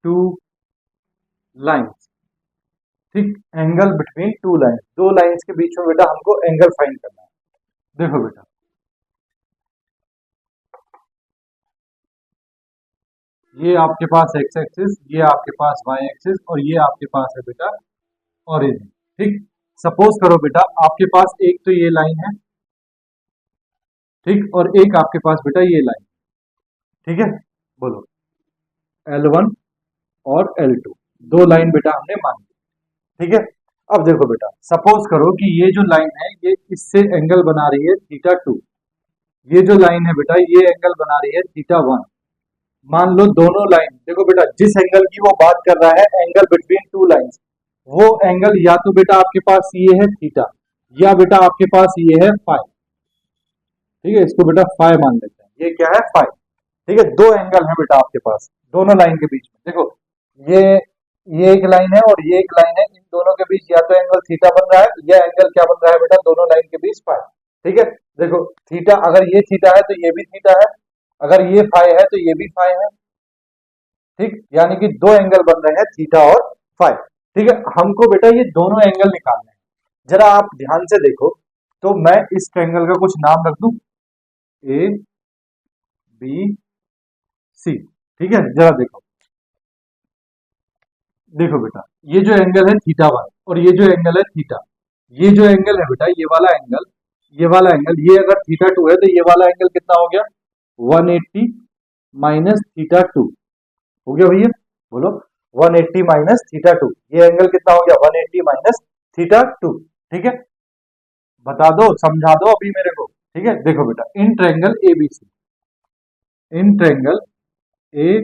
टू लाइंस। ठीक, एंगल बिटवीन टू लाइंस, दो लाइंस के बीच में बेटा हमको एंगल फाइंड करना है। देखो बेटा ये आपके पास x एक्सिस, ये आपके पास y एक्सिस और ये आपके पास है बेटा ओरिजिन। ठीक, सपोज करो बेटा आपके पास एक तो ये लाइन है, ठीक, और एक आपके पास बेटा ये लाइन। ठीक है, बोलो L1 और L2 दो लाइन बेटा हमने मान ली। ठीक है, अब देखो बेटा सपोज करो कि ये जो लाइन है ये इससे एंगल बना रही है θ2, ये जो लाइन है बेटा ये एंगल बना रही है θ1। मान लो दोनों लाइन, देखो बेटा जिस एंगल की वो बात कर रहा है एंगल बिटवीन टू लाइंस, वो एंगल या तो बेटा आपके पास ये है थीटा या बेटा आपके पास ये है फाई। ठीक है, इसको बेटा फाई मान लेते हैं, ये क्या है फाई। ठीक है, दो एंगल है बेटा आपके पास दोनों लाइन के बीच में। देखो ये ये एक लाइन है और ये एक लाइन है, इन दोनों के बीच या तो एंगल थीटा बन रहा है या एंगल क्या बन रहा है बेटा, दोनों लाइन के बीच फाई। ठीक है, देखो थीटा, अगर ये थीटा है तो ये भी थीटा है, अगर ये फाई है तो ये भी फाई है। ठीक, यानी कि दो एंगल बन रहे हैं थीटा और फाई। ठीक है, हमको बेटा ये दोनों एंगल निकालने हैं। जरा आप ध्यान से देखो, तो मैं इस ट्रायंगल का कुछ नाम रख दूं, ए बी सी। ठीक है, जरा देखो, देखो बेटा ये जो एंगल है थीटा वन और ये जो एंगल है थीटा, ये जो एंगल है बेटा, ये वाला एंगल, ये वाला एंगल, ये अगर थीटा टू है तो ये वाला एंगल कितना हो गया, 180 माइनस थीटा टू हो गया भैया, बोलो 180 माइनस थीटा टू, ये एंगल कितना हो गया, 180 माइनस थीटा टू। ठीक है, बता दो, समझा दो अभी मेरे को। ठीक है, देखो बेटा in triangle ABC, in triangle A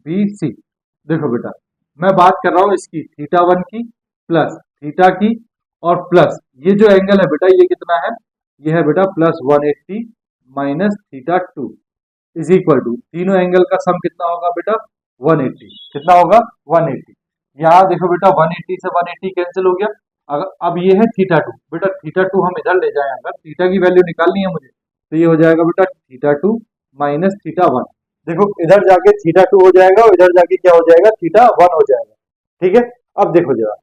B C, देखो बेटा मैं बात कर रहा हूं इसकी थीटा वन की प्लस थीटा की और प्लस ये जो एंगल है बेटा ये कितना है, ये है बेटा plus 180 minus theta two is equal to, तीनों एंगल का सम कितना होगा बेटा 180, कितना होगा 180। यहाँ देखो बेटा 180 से 180 कैंसिल हो गया, अगर अब ये है थीटा टू, बेटा थीटा टू हम इधर ले जाएं, अगर थीटा की वैल्यू निकालनी है मुझे तो ये हो जाएगा बेटा theta two minus theta one. देखो इधर जाके थीटा टू हो जाएगा और इधर जाके क्या हो जाएगा, थीटा वन हो जाएगा। ठीक है, अब देखो जरा,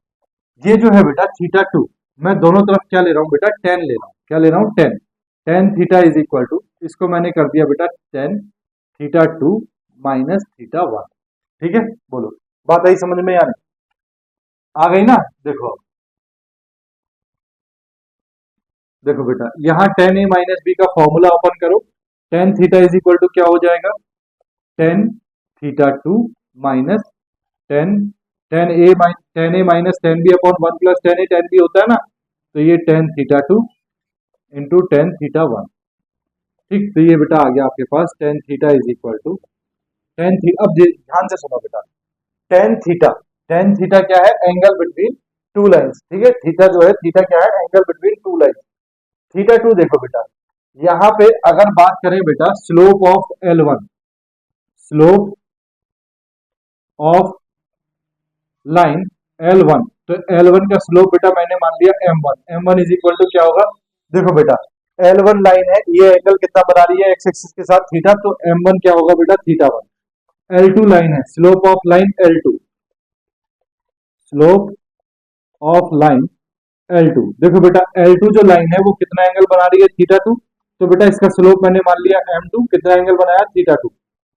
ये जो है बेटा थीटा टू, मैं दोनों तरफ क्या ले रहा हूँ बेटा, टेन ले रहा हूँ, क्या ले रहा हूँ, tan. Tan theta is equal to, इसको मैंने कर दिया बेटा tan theta two minus theta one. ठीक है, बोलो बात आई समझ में, यानी आ गई ना। देखो देखो बेटा यहाँ टेन ए माइनस बी का फॉर्मूला ओपन करो, tan theta is equal to क्या हो जाएगा, tan theta two minus tan, tan A minus tan B upon one plus tan A tan B होता है ना, तो ये tan theta two into tan theta one. ठीक, तो ये बेटा आ गया आपके पास tan theta is equal to tan थी, अब ध्यान से सुनो बेटा, टेन थीटा, टेन थीटा क्या है, एंगल बिटवीन टू लाइंस। ठीक है, थीटा जो है, थीटा क्या है, angle between two lines. Theta two देखो बेटा, यहाँ पे अगर बात करें बेटा slope of L one, slope of line L one, तो एल वन का स्लोप बेटा मैंने मान लिया M one, M one is equal to क्या होगा, देखो बेटा एल वन लाइन है, ये एंगल कितना बना रही है एक्स एक्सिस के साथ थीटा, तो एम वन क्या होगा बेटा theta one. L two line है, slope of line L two, slope of line L two, देखो बेटा एल टू जो लाइन है वो कितना एंगल बना रही है, थीटा टू, तो बेटा इसका स्लोप मैंने मान लिया एम टू, कितना एंगल बनाया, थीटा टू।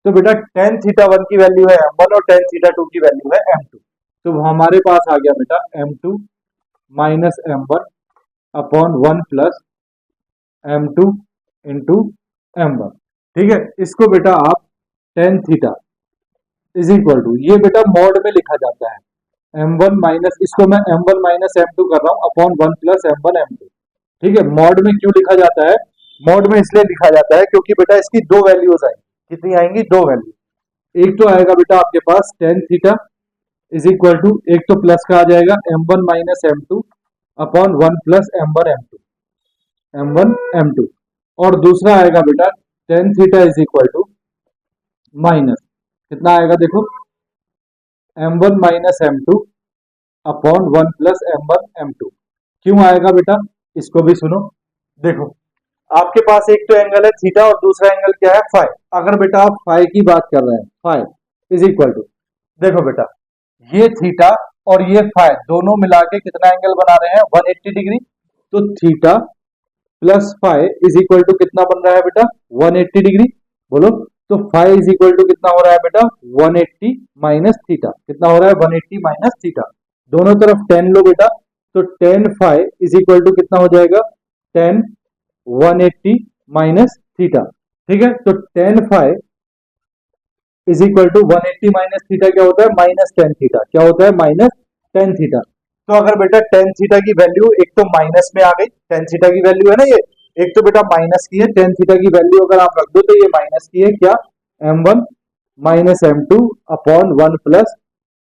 तो बेटा टेन थीटा वन की वैल्यू है एम वन और टेन थीटा टू की वैल्यू है एम टू, तो हमारे पास आ गया बेटा M two minus M one upon one plus M two into M one. ठीक है, इसको बेटा आप tan theta is equal to, ये बेटा मॉड में लिखा जाता है एम वन माइनस, इसको मैं M one minus M two कर रहा हूँ upon one plus M one M two. ठीक है, मॉड में क्यों लिखा जाता है, मॉड में इसलिए लिखा जाता है क्योंकि बेटा इसकी दो वैल्यूज आएंगी, कितनी आएंगी, दो वैल्यू, एक तो आएगा बेटा आपके पास tan theta is equal to, एक तो प्लस का आ जाएगा M one minus M two upon one plus M one M two, M one M two, और दूसरा आएगा बेटा tan theta is equal to minus, कितना आएगा देखो, M one minus M two upon one plus M one M two. क्यों आएगा बेटा, इसको भी सुनो, देखो आपके पास एक तो एंगल है थीटा और दूसरा एंगल क्या है फाई, अगर बेटा आप फाई की बात कर रहे हैं, फाई इज इक्वल टू, देखो बेटा ये थीटा और ये फाई दोनों मिला के कितना एंगल बना रहे हैं 180 डिग्री, तो theta plus phi is equal to कितना बन रहा है बेटा 180 डिग्री, बोलो, तो फाई इज इक्वल टू कितना हो रहा है बेटा 180 माइनस थीटा, कितना हो रहा है 180 माइनस थीटा, दोनों तरफ 10 लो बेटा, तो 10 फाई इज इक्वल टू कितना हो जाएगा 10 180 माइनस थीटा। ठीक है, तो 10 phi is equal to 180 minus theta क्या होता है, माइनस टेन थीटा, क्या होता है माइनस टेन थीटा। तो अगर बेटा टेन थीटा की वैल्यू एक तो माइनस में आ गई, टेन थीटा की वैल्यू है ना ये, एक तो बेटा माइनस की है, टेन थीटा की वैल्यू अगर आप रख दो तो ये माइनस की है क्या, M one minus M two upon one plus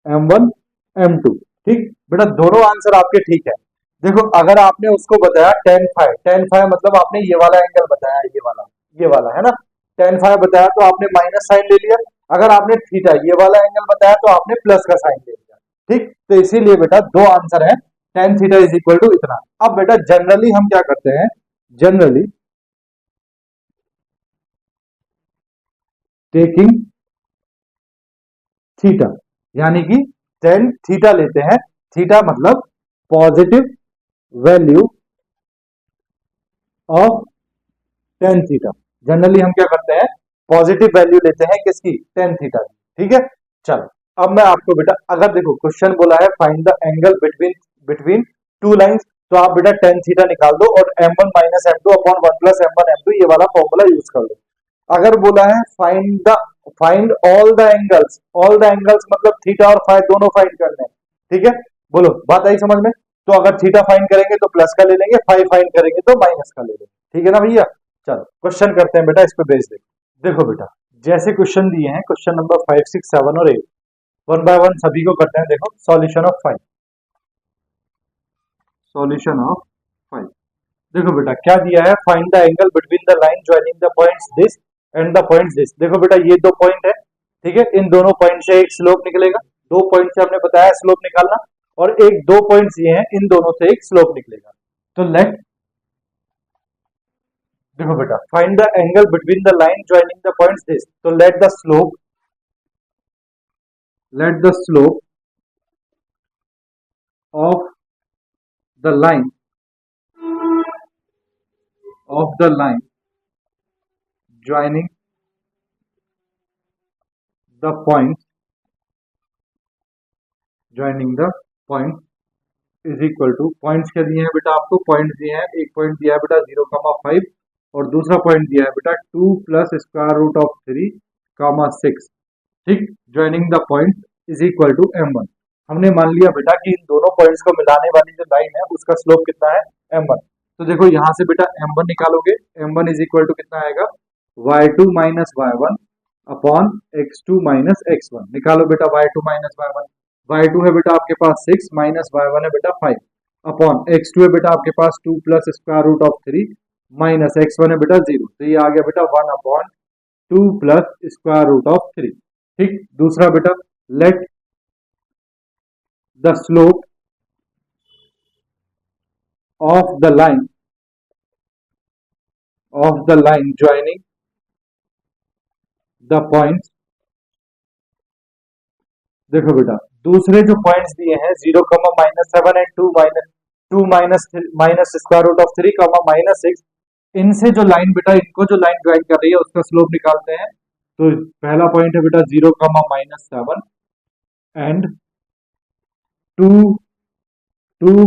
M one M two. ठीक बेटा, दोनों आंसर आपके ठीक है। देखो अगर आपने उसको बताया टेन फाइव मतलब आपने ये वाला एंगल बताया, ये वाला है ना, टेन फाइव बताया तो आपने माइनस साइन ले लिया, अगर आपने थीटा ये वाला एंगल बताया तो आपने प्लस का साइन ले लिया। ठीक, तो इसीलिए बेटा दो आंसर है, tan theta is equal to इतना। अब बेटा जनरली हम क्या करते हैं, जनरली टेकिंग थीटा, यानी कि tan थीटा लेते हैं, थीटा मतलब positive value of tan theta. Generally हम क्या करते हैं, पॉजिटिव वैल्यू लेते हैं किसकी, tan थीटा की। ठीक है, चलो अब मैं आपको बेटा, अगर देखो क्वेश्चन बोला है find the angle between between two lines, तो आप बेटा tan थीटा निकाल दो और m1 minus m2 upon 1 plus m1 m2 ये वाला फॉर्मूला यूज कर लो। अगर बोला है फाइंड ऑल द एंगल्स मतलब थीटा और फाइ दोनों फाइंड करने हैं। ठीक है, बोलो बात आई समझ में। तो अगर थीटा फाइंड करेंगे तो प्लस का ले लेंगे, फाइ फाइंड करेंगे तो माइनस का ले लेंगे। ठीक है ना भैया, चलो क्वेश्चन करते हैं बेटा, इस पे बेस देखो। देखो बेटा जैसे क्वेश्चन दिए हैं, क्वेश्चन नंबर 5, 6, 7 और 8, वन बाय वन सभी को करते हैं। देखो सॉल्यूशन ऑफ 5, सॉल्यूशन ऑफ 5। देखो बेटा क्या दिया है, find the angle between the line joining the points this and the points this. देखो बेटा ये दो पॉइंट है, ठीक है, इन दोनों पॉइंट से एक स्लोप निकलेगा, दो पॉइंट से हमने बताया स्लोप निकालना, और एक दो पॉइंट्स ये हैं, इन दोनों से एक स्लोप निकलेगा। तो लेट, देखो बेटा find the angle between the line joining the points this, तो let the slope of the line joining the point is equal to, points क्या दिए हैं बेटा आपको, पॉइंट्स दिए हैं, एक पॉइंट दिया है बेटा 0,5 और दूसरा पॉइंट दिया है बेटा 2 प्लस स्क्वायर रूट ऑफ 3,6। ठीक, joining the point is equal to m1। हमने मान लिया बेटा कि इन दोनों पॉइंट्स को मिलाने वाली जो लाइन है उसका स्लोप कितना है, m1। तो देखो यहां से बेटा m1 निकालोगे, m1 इज इक्वल टू कितना आएगा, y2 minus y1 upon x2 minus x1। निकालो बेटा y2 माइनस y1, y2 है बेटा आपके पास 6 माइनस y1 है बेटा 5 अपॉन x2 है बेटा आपके पास 2 plus square root of 3 minus x1 है बेटा 0। तो ये आ गया बेटा 1 upon 2 plus square root of 3। ठीक, दूसरा बेटा let the slope of the line joining the points. देखो बेटा दूसरे जो पॉइंट्स दिए हैं 0, -7 and 2 minus square root of 3, -6, इनसे जो लाइन बेटा, इनको जो लाइन ज्वाइन कर रही है उसका स्लोप निकालते हैं। तो पहला पॉइंट है बेटा 0, -7 and 2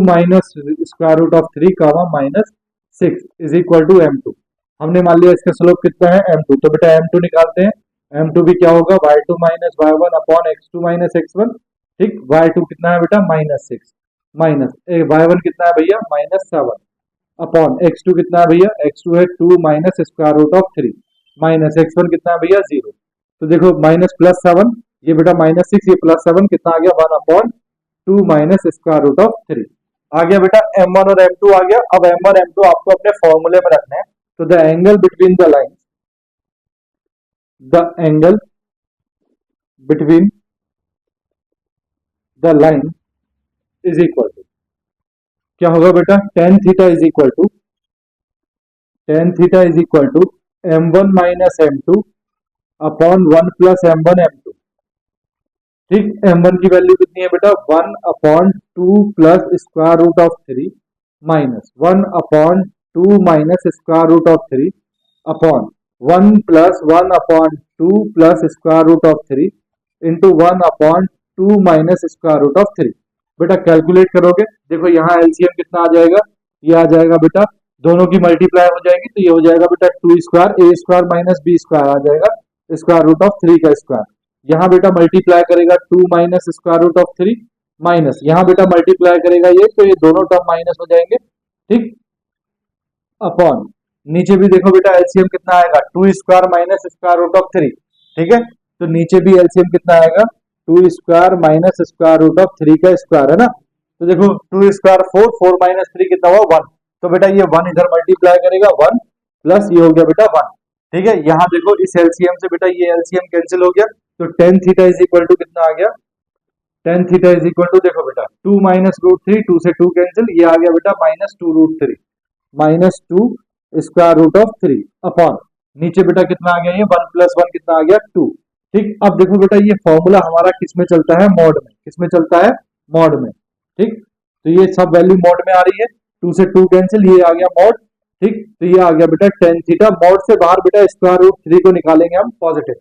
minus square root of 3, -6 is equal to m2। हमने मान लिया इसका स्लोप कितना है, m2। तो बेटा m2 निकालते हैं, m2 भी क्या होगा, y2 minus y1 upon x2 minus x1। ठीक, y2 कितना है बेटा -6 माइनस y1 कितना है भैया -7 अपॉन x2 कितना है भैया, x2 है 2 minus square root of 3 minus x1 कितना है भैया 0। तो देखो माइनस प्लस 7, ये बेटा -6, ये +7 कितना आ गया 1 upon 2 minus square root of 3 आ गया बेटा। m1 और m2 आ गया। अब m1 m2 आपको अपने फॉर्मूले में रखना है। तो the angle between the line, is equal to, क्या होगा बेटा, tan theta is equal to m1 minus m2 upon 1 plus m1 m2। ठीक, m1 की वैल्यू कितनी है बेटा, 1 upon 2 plus square root of 3 minus 1 upon 2 minus square root of 3 upon 1 plus 1 upon 2 plus square root of 3 into 1 upon 2 minus square root of 3। बेटा calculate करोगे, देखो यहाँ LCM कितना आ जाएगा, ये आ जाएगा बेटा, दोनों की मल्टीप्लाई हो जाएगी तो ये हो जाएगा बेटा 2 square a square minus b square आ जाएगा स्क्वायर रूट ऑफ 3 का स्क्वायर। यहाँ बेटा मल्टीप्लाई करेगा 2 minus square root of 3 minus, यहाँ बेटा मल्टीप्लाई करेगा ये, तो ये दोनों टर्म माइनस हो जाएंगे। ठीक, अपॉन नीचे भी देखो बेटा एलसीएम कितना आएगा, 2 square minus square root of 3। ठीक है, तो नीचे भी एलसीएम कितना आएगा, 2 square minus square root of 3 का स्क्वायर है ना। तो देखो 2 स्क्वायर 4, 4 माइनस 3 कितना हुआ 1। तो बेटा ये 1 इधर मल्टीप्लाई करेगा 1 प्लस ये हो गया बेटा 1। ठीक है, यहाँ देखो इस एलसीएम से बेटा ये एलसीएम कैंसिल हो गया, तो tan theta is equal to कितना आ गया, tan theta is equal to, देखो बेटा 2 माइनस रूट थ्री, 2 से 2 कैंसिल, ये आ गया बेटा minus two root three, minus two square root of three upon नीचे बेटा कितना आ गया, ये 1 प्लस 1 कितना आ गया 2। ठीक, अब देखो बेटा ये फॉर्मूला हमारा किस में चलता है, मॉड में। किस में चलता है, मॉड में। ठीक, तो ये सब वैल्यू मॉड में आ रही है, 2 से 2 कैंसिल, ये आ गया मॉड। ठीक, तो ये आ गया बेटा टेन थीटा, मॉड से बाहर बेटा स्क्वायर रूट थ्री को निकालेंगे हम पॉजिटिव।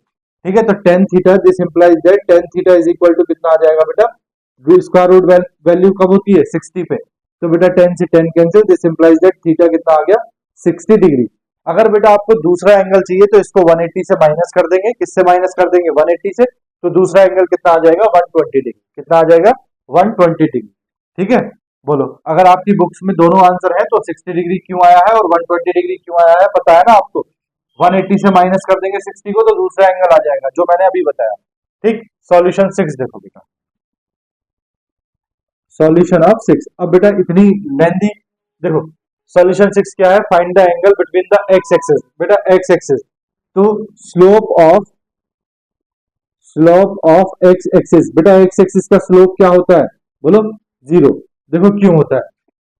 ठीक है, तो tan theta, this implies that tan theta is equal to कितना आ जाएगा बेटा, स्क्वायर रूट वैल्यू कब होती है 60 पे, तो बेटा 10 से 10 cancel, this implies that theta कितना आ गया 60 डिग्री। अगर बेटा आपको दूसरा एंगल चाहिए तो इसको 180 से माइनस कर देंगे, किससे माइनस कर देंगे 180 से, तो दूसरा एंगल कितना आ जाएगा 120 डिग्री, कितना आ जाएगा 120 डिग्री। ठीक है, बोलो अगर आपकी बुक्स में दोनों आंसर है तो 60 डिग्री क्यों आया है और 120 डिग्री क्यों आया है, पता है ना आपको। 180 से माइनस कर देंगे 60 को तो दूसरा एंगल आ जाएगा जो मैंने अभी बताया। ठीक, सॉल्यूशन 6 देखो बेटा, सॉल्यूशन ऑफ 6। अब बेटा इतनी लेंथी, देखो सॉल्यूशन 6 क्या है, find the angle between the x axis, बेटा एक्स एक्सिस, तो स्लोप ऑफ एक्स एक्सिस, बेटा एक्स एक्सिस का स्लोप क्या होता है, बोलो 0। देखो क्यों होता है,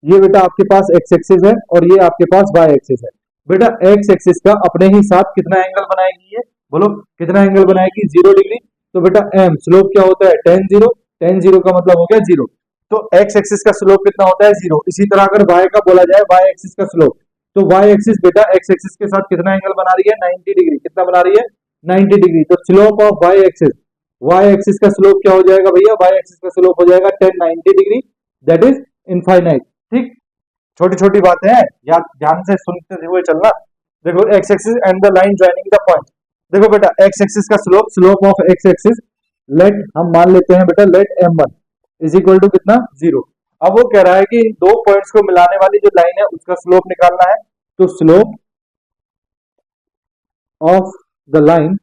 ये बेटा आपके पास एक्स एक्सिस है और ये आपके पास वाई एक्सिस है। बेटा एक्स एक्सिस का अपने ही साथ कितना एंगल बनाएगी, ये बोलो कितना एंगल बनाएगी 0 डिग्री। तो बेटा एम स्लोप क्या होता है टेन जीरो, टेन जीरो का मतलब हो गया 0, तो एक्स एक्सिस का स्लोप कितना होता है 0। इसी तरह अगर वाई का बोला जाए, वाई एक्सिस का स्लोप, तो वाई एक्सिस बेटा एक्स एक्सिस के साथ कितना एंगल बना रही है 90 डिग्री, कितना बना रही है 90 डिग्री। तो स्लोप ऑफ वाई एक्सिस का स्लोप क्या हो जाएगा भैया, वाई एक्सिस का स्लोप हो जाएगा 10 90 डिग्री, दैट इज इनफाइनाइट। ठीक, छोटी छोटी बातें हैं, याद ध्यान से सुनते हुए चलना। देखो X axis and the line joining the point, देखो बेटा एक्स एक्सिस का slope of X axis, let हम मान लेते हैं बेटा, late m1 is equal to कितना 0। अब वो कह रहा है कि इन दो पॉइंट्स को मिलाने वाली जो लाइन है उसका स्लोप निकालना है, तो slope of the line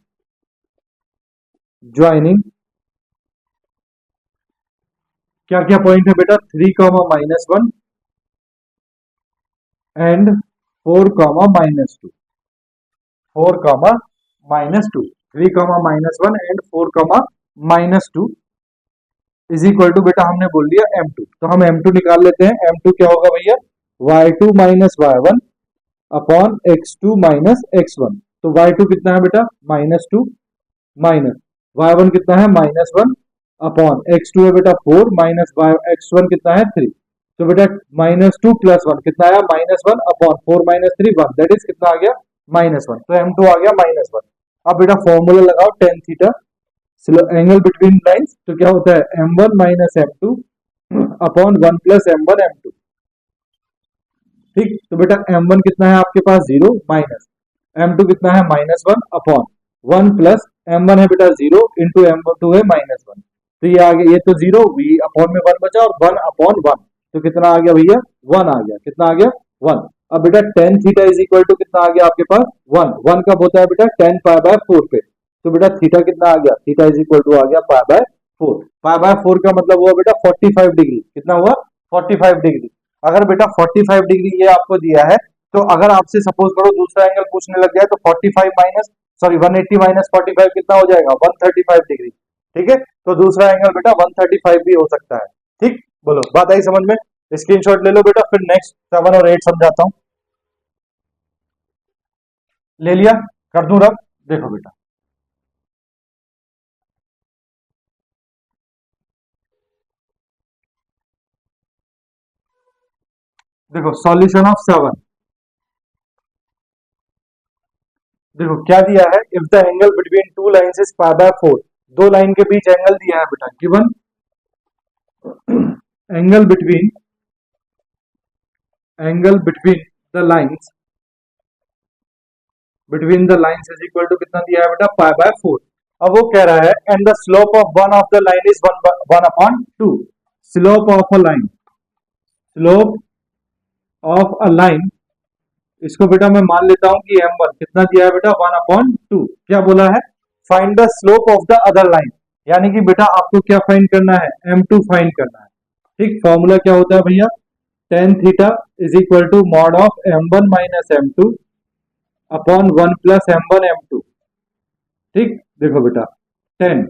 joining, क्या क्या पॉइंट है बेटा 3 comma minus 1 and 4 comma minus 2, 4 comma minus 2, 3 comma minus 1 and 4 comma minus 2 is equal to बेटा हमने बोल दिया m2, तो हम m2 निकाल लेते हैं। m2 क्या होगा भैया, y2 minus y1 upon x2 minus x1, तो y2 कितना है बेटा माइनस 2 माइनस y1 कितना है माइनस 1 अपॉन x2 है बेटा 4 माइनस x1 कितना है 3, तो बेटा माइनस 2 प्लस 1 कितना आया minus 1 upon 4 minus 3 1, that is कितना आ गया माइनस 1, तो m2 आ गया माइनस 1। अब बेटा फॉर्मूला लगाओ tan theta angle between lines, तो क्या होता है m1 minus m2 upon 1 plus m1 m2। ठीक, तो बेटा m1 कितना है आपके पास 0 माइनस m2 कितना है माइनस 1 अपॉन 1 प्लस m1 है बेटा 0 इंटू m2 है माइनस 1, तो ये आ गया, ये तो 0 v अपॉन में 1 बचा और 1 अपॉन 1, तो कितना आ गया भैया 1 आ गया, कितना आ गया 1। अब बेटा tan theta is equal to कितना आ गया आपके पास 1, 1 कब होता है बेटा 10 पाई बाय 4 पे, तो बेटा थीटा कितना आ गया, थीटा इज इक्वल टू आ गया पाई बाय 4, पाई बाय 4 का मतलब हुआ बेटा 45 डिग्री, कितना हुआ 45 डिग्री। अगर बेटा 45 डिग्री ये आपको दिया है, तो अगर आपसे सपोज करो दूसरा एंगल पूछने लग जाए तो 45 माइनस सॉरी 180 माइनस 45 कितना हो जाएगा 135 डिग्री। ठीक है, तो दूसरा एंगल बेटा 135 भी हो सकता है। ठीक, बोलो बात आई समझ में, स्क्रीनशॉट ले लो बेटा, फिर नेक्स्ट 7 और 8 समझाता हूं। ले लिया, कर दूं रब, देखो बेटा देखो सॉल्यूशन ऑफ 7, देखो क्या दिया है, if the angle between two lines is pi by 4, दो लाइन के बीच एंगल दिया है बेटा, given angle between the lines is equal to कितना दिया है बेटा पाई बाय 4। अब वो कह रहा है and the slope of one of the line is 1 upon 2, slope of a line, इसको बेटा मैं मान लेता हूं कि m1 कितना दिया है बेटा 1 अपॉन 2, क्या बोला है find the slope of the other line, यानी कि बेटा आपको क्या फाइंड करना है m2 फाइंड करना है। ठीक, फॉर्मूला क्या होता है भैया, tan theta is equal to mod of m1 minus m2 upon 1 plus m1 m2। ठीक, देखो बेटा टेन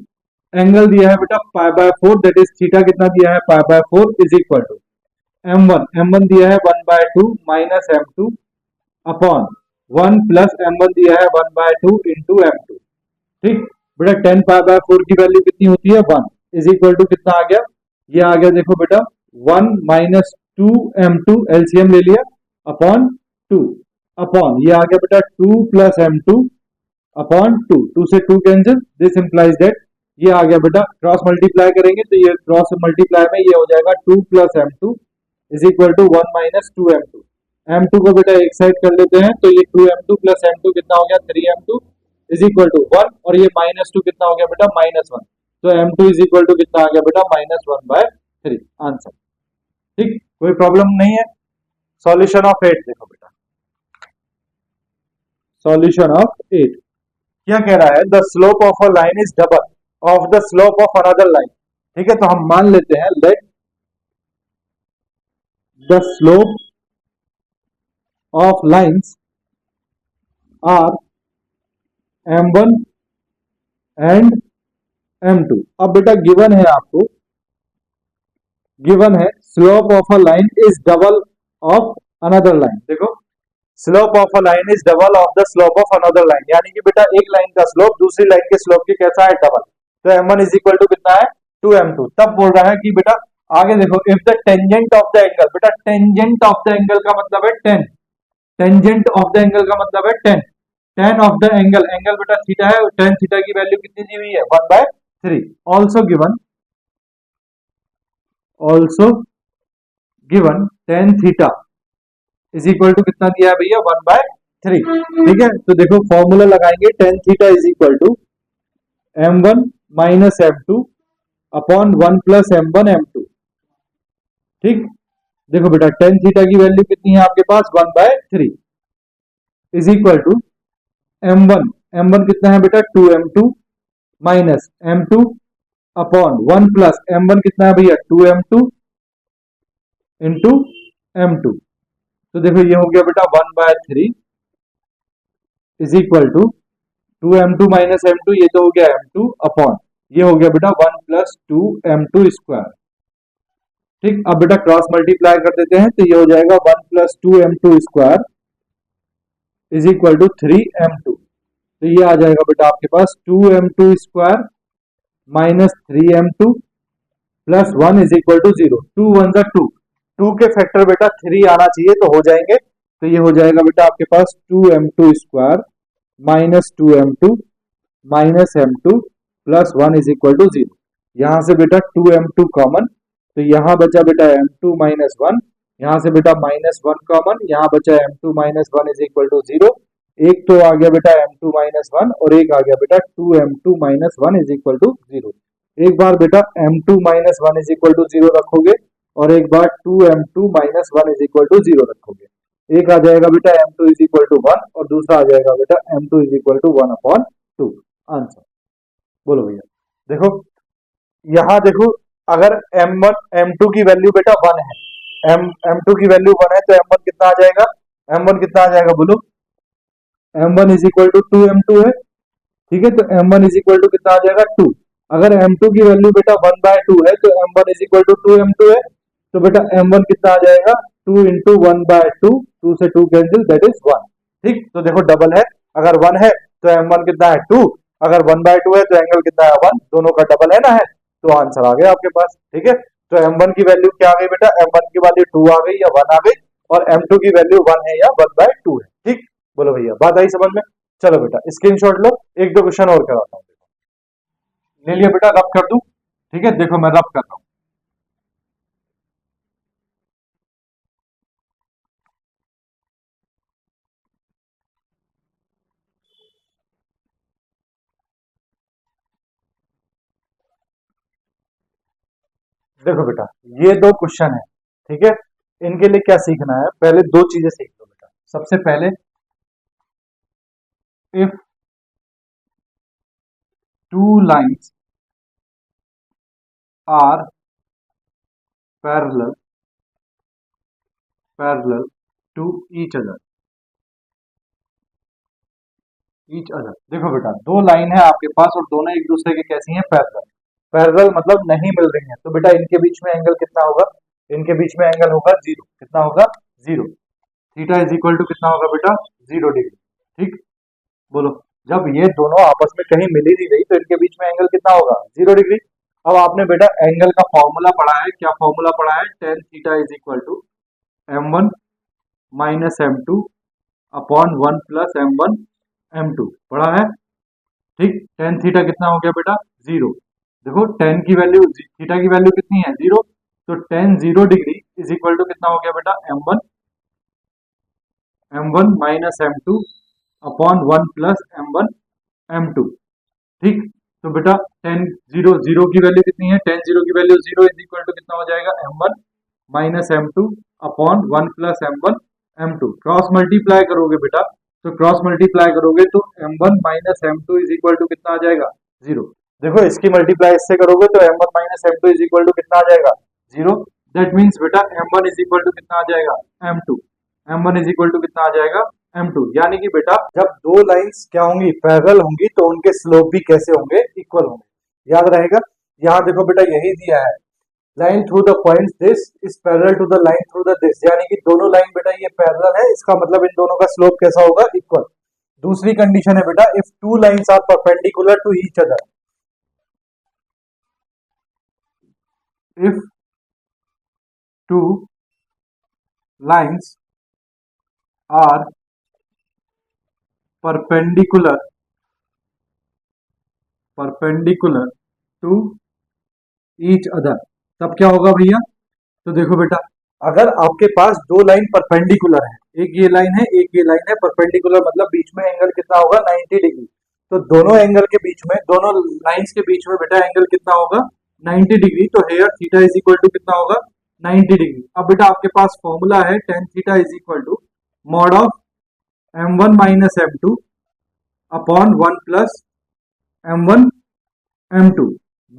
एंगल दिया है बेटा pi by 4, that is theta कितना दिया है pi by 4 is equal to M one दिया है 1/2 minus M2 upon 1 plus M1 दिया है 1/2 इंटू M2। ठीक बेटा 10 पाई बाय 4 की वैल्यू कितनी होती है 1 इज इक्वल टू कितना आ गया, ये आ गया देखो बेटा 1 माइनस 2M2 एलसीएम ले लिया अपॉन 2 अपॉन ये आ गया बेटा 2 प्लस M2 अपॉन 2 से 2 कैंसिल, दिस इंप्लाइज दैट ये आ गया बेटा क्रॉस मल्टीप्लाई करेंगे तो ये क्रॉस मल्टीप्लाई में ये हो जाएगा 2 plus M2 is equal to 1 minus 2M2। M2 को बेटा एक साइड कर लेते हैं तो ये 2M2 प्लस M2 कितना हो गया 3M2 इज इक्वल टू 1 और ये -2 कितना हो गया बेटा -1, तो M2 इज इक्वल टू कितना आ गया बेटा -1/3 आंसर। ठीक कोई प्रॉब्लम नहीं है। सॉल्यूशन ऑफ 8 देखो बेटा, सॉल्यूशन ऑफ 8 क्या कह रहा है, the slope of a line is double of the slope of another line. ठीक है तो हम मान लेते हैं let the slope of lines are M1 and M2। अब बेटा गिवन है आपको, गिवन है slope of a line is double of another line. देखो slope of a line is double of the slope of another line, यानी कि बेटा एक लाइन का स्लोप दूसरी लाइन के स्लोप के कैसा है डबल, तो M1 इज इक्वल टू कितना है 2M2। तब बोल रहा है कि बेटा आगे देखो if the tangent of the angle, बेटा टेंजेंट ऑफ द एंगल का मतलब है 10, टेंजेंट ऑफ द एंगल का मतलब है 10, tan of the angle, angle बेटा थीटा है, टेन थीटा की वैल्यू कितनी दी हुई है 1/3। Also given, also given tan theta is equal to कितना दिया है भैया 1/3। ठीक है तो देखो फॉर्मूला लगाएंगे, tan theta is equal to M1 minus M2 upon 1 plus M1 M2। ठीक देखो बेटा टेन थीटा की वैल्यू कितनी है आपके पास 1/3 is equal to M1, M1 कितना है बेटा 2M2 minus M2 upon 1 plus M1 कितना है भैया 2M2 इंटू M2। तो देखो ये हो गया बेटा 1/3 is equal to 2M2 minus M2, ये तो हो गया M2 अपॉन ये हो गया बेटा 1 प्लस 2M2 स्क्वायर। ठीक अब बेटा क्रॉस मल्टीप्लाई कर देते हैं तो ये हो जाएगा 1 plus 2M2 square is equal to 3M2। तो ये आ जाएगा बेटा आपके पास 2M2 square minus 3M2 plus 1 is equal to 0, 2 1 जा 2, 2 के फैक्टर बेटा 3 आना चाहिए तो हो जाएंगे, तो ये हो जाएगा बेटा आपके पास 2M2 square minus 2M2 minus M2 plus 1 is equal to 0। यहां से बेटा 2M2 कॉमन, तो यहां बचा बेटा M2 माइनस 1, यहां से बेटा -1 कॉमन, यहां बचा M2 minus 1 is equal to 0। एक तो आ गया बेटा M2 माइनस 1 और एक आ गया बेटा 2M2 minus 1 is equal to 0। एक बार बेटा M2 minus 1 is equal to 0 रखोगे और एक बार 2M2 minus 1 is equal to 0 रखोगे, एक आ जाएगा बेटा M2 इज इक्वल टू 1 और दूसरा आ जाएगा बेटा M2 is equal to 1 upon 2 answer. बोलो भैया देखो यहां देखो अगर M1 M2 की वैल्यू बेटा 1 है, M2 की वैल्यू 1 है तो M1 कितना आ जाएगा, M1 कितना आ जाएगा बोलो, M1 is equal to 2M2 है। ठीक है तो M1 इज इक्वल टू कितना आ जाएगा 2। अगर M2 की वैल्यू बेटा 1/2 है तो M1 is equal to 2M2 है, तो बेटा M1 कितना आ जाएगा 2 इंटू 1/2, 2 से 2 कैंसिल दैट इज 1। ठीक तो देखो डबल है, अगर 1 है तो M1 कितना है 2, अगर 1/2 है तो एंगल कितना है 1, दोनों का डबल है ना है, तो आंसर आ गया आपके पास। ठीक है तो M1 की वैल्यू क्या आ गई बेटा, M1 की वैल्यू 2 आ गई या 1 आ गई, और M2 की वैल्यू 1 है या 1/2 है। ठीक बोलो भैया बात आई समझ में। चलो बेटा स्क्रीनशॉट लो, एक दो क्वेश्चन और कराता हूँ, ले लिया बेटा, रब कर दूं। ठीक है देखो मैं रब कर रहा हूं। देखो बेटा ये दो क्वेश्चन है, ठीक है इनके लिए क्या सीखना है, पहले दो चीजें सीख लो बेटा। सबसे पहले if two lines are parallel parallel to each other. देखो बेटा दो लाइन है आपके पास और दोनों एक दूसरे के कैसी हैं पैरेलल, पैरेलल मतलब नहीं मिल रही हैं, तो बेटा इनके बीच में एंगल कितना होगा, इनके बीच में एंगल होगा जीरो। कितना होगा, zero. Theta is equal to कितना होगा बेटा, 0 डिग्री। ठीक, बोलो, जब ये दोनों आपस में कहीं मिल ही नहीं रही तो इनके बीच में एंगल कितना होगा, 0 डिग्री। अब आपने बेटा एंगल का फॉर्मूला पढ़ा है, क्या फॉर्मूला पढ़ा है, tan theta is equal to m1 minus m2 upon 1 plus m1 m2 पढ़ा है। ठीक, टेन थीटा कितना हो गया बेटा, 0। देखो टेन की वैल्यू, थीटा की वैल्यू कितनी है, 0, तो tan 0 degree is equal to कितना हो गया बेटा, m1 minus m2 upon 1 plus m1 m2। ठीक, तो बेटा टेन जीरो जीरो की वैल्यू कितनी है, टेन जीरो की वैल्यू 0 इज इक्वल टू कितना हो जाएगा, m1 minus m2 upon 1 plus m1 m2। Cross multiply करोगे बेटा, तो क्रॉस मल्टीप्लाई करोगे तो m1 minus m2 is equal to कितना आ जाएगा, 0। देखो इसकी मल्टीप्लाई इससे करोगे तो m1 minus m2 is equal to कितना आ जाएगा, 0। दैट मीन्स बेटा m1 इज इक्वल टू कितना आ जाएगा, m2। m1 is equal to कितना आ जाएगा, m2। यानी कि बेटा जब दो लाइंस क्या होंगी, पैरेलल होंगी, तो उनके स्लोप भी कैसे होंगे, इक्वल होंगे। याद रहेगा, यहाँ देखो बेटा यही दिया है, line through the point this is parallel to the line through the this, यानी कि दोनों लाइन बेटा ये पैरेलल है, इसका मतलब इन दोनों का स्लोप कैसा होगा, इक्वल। दूसरी कंडीशन है बेटा, if two lines are perpendicular to each other, if two lines are perpendicular to each other, तब क्या होगा भैया, तो देखो बेटा अगर आपके पास दो लाइन परपेंडिकुलर है, एक ये लाइन है एक ये लाइन है, परपेंडिकुलर मतलब बीच में एंगल कितना होगा, 90 डिग्री। तो दोनों एंगल के बीच में, दोनों लाइंस के बीच में बेटा एंगल कितना होगा, 90 डिग्री। तो here theta is equal to कितना होगा, 90 डिग्री। अब बेटा आपके पास फॉर्मूला है tan theta is equal to mod of m1 minus m2 upon 1 plus m1 m2।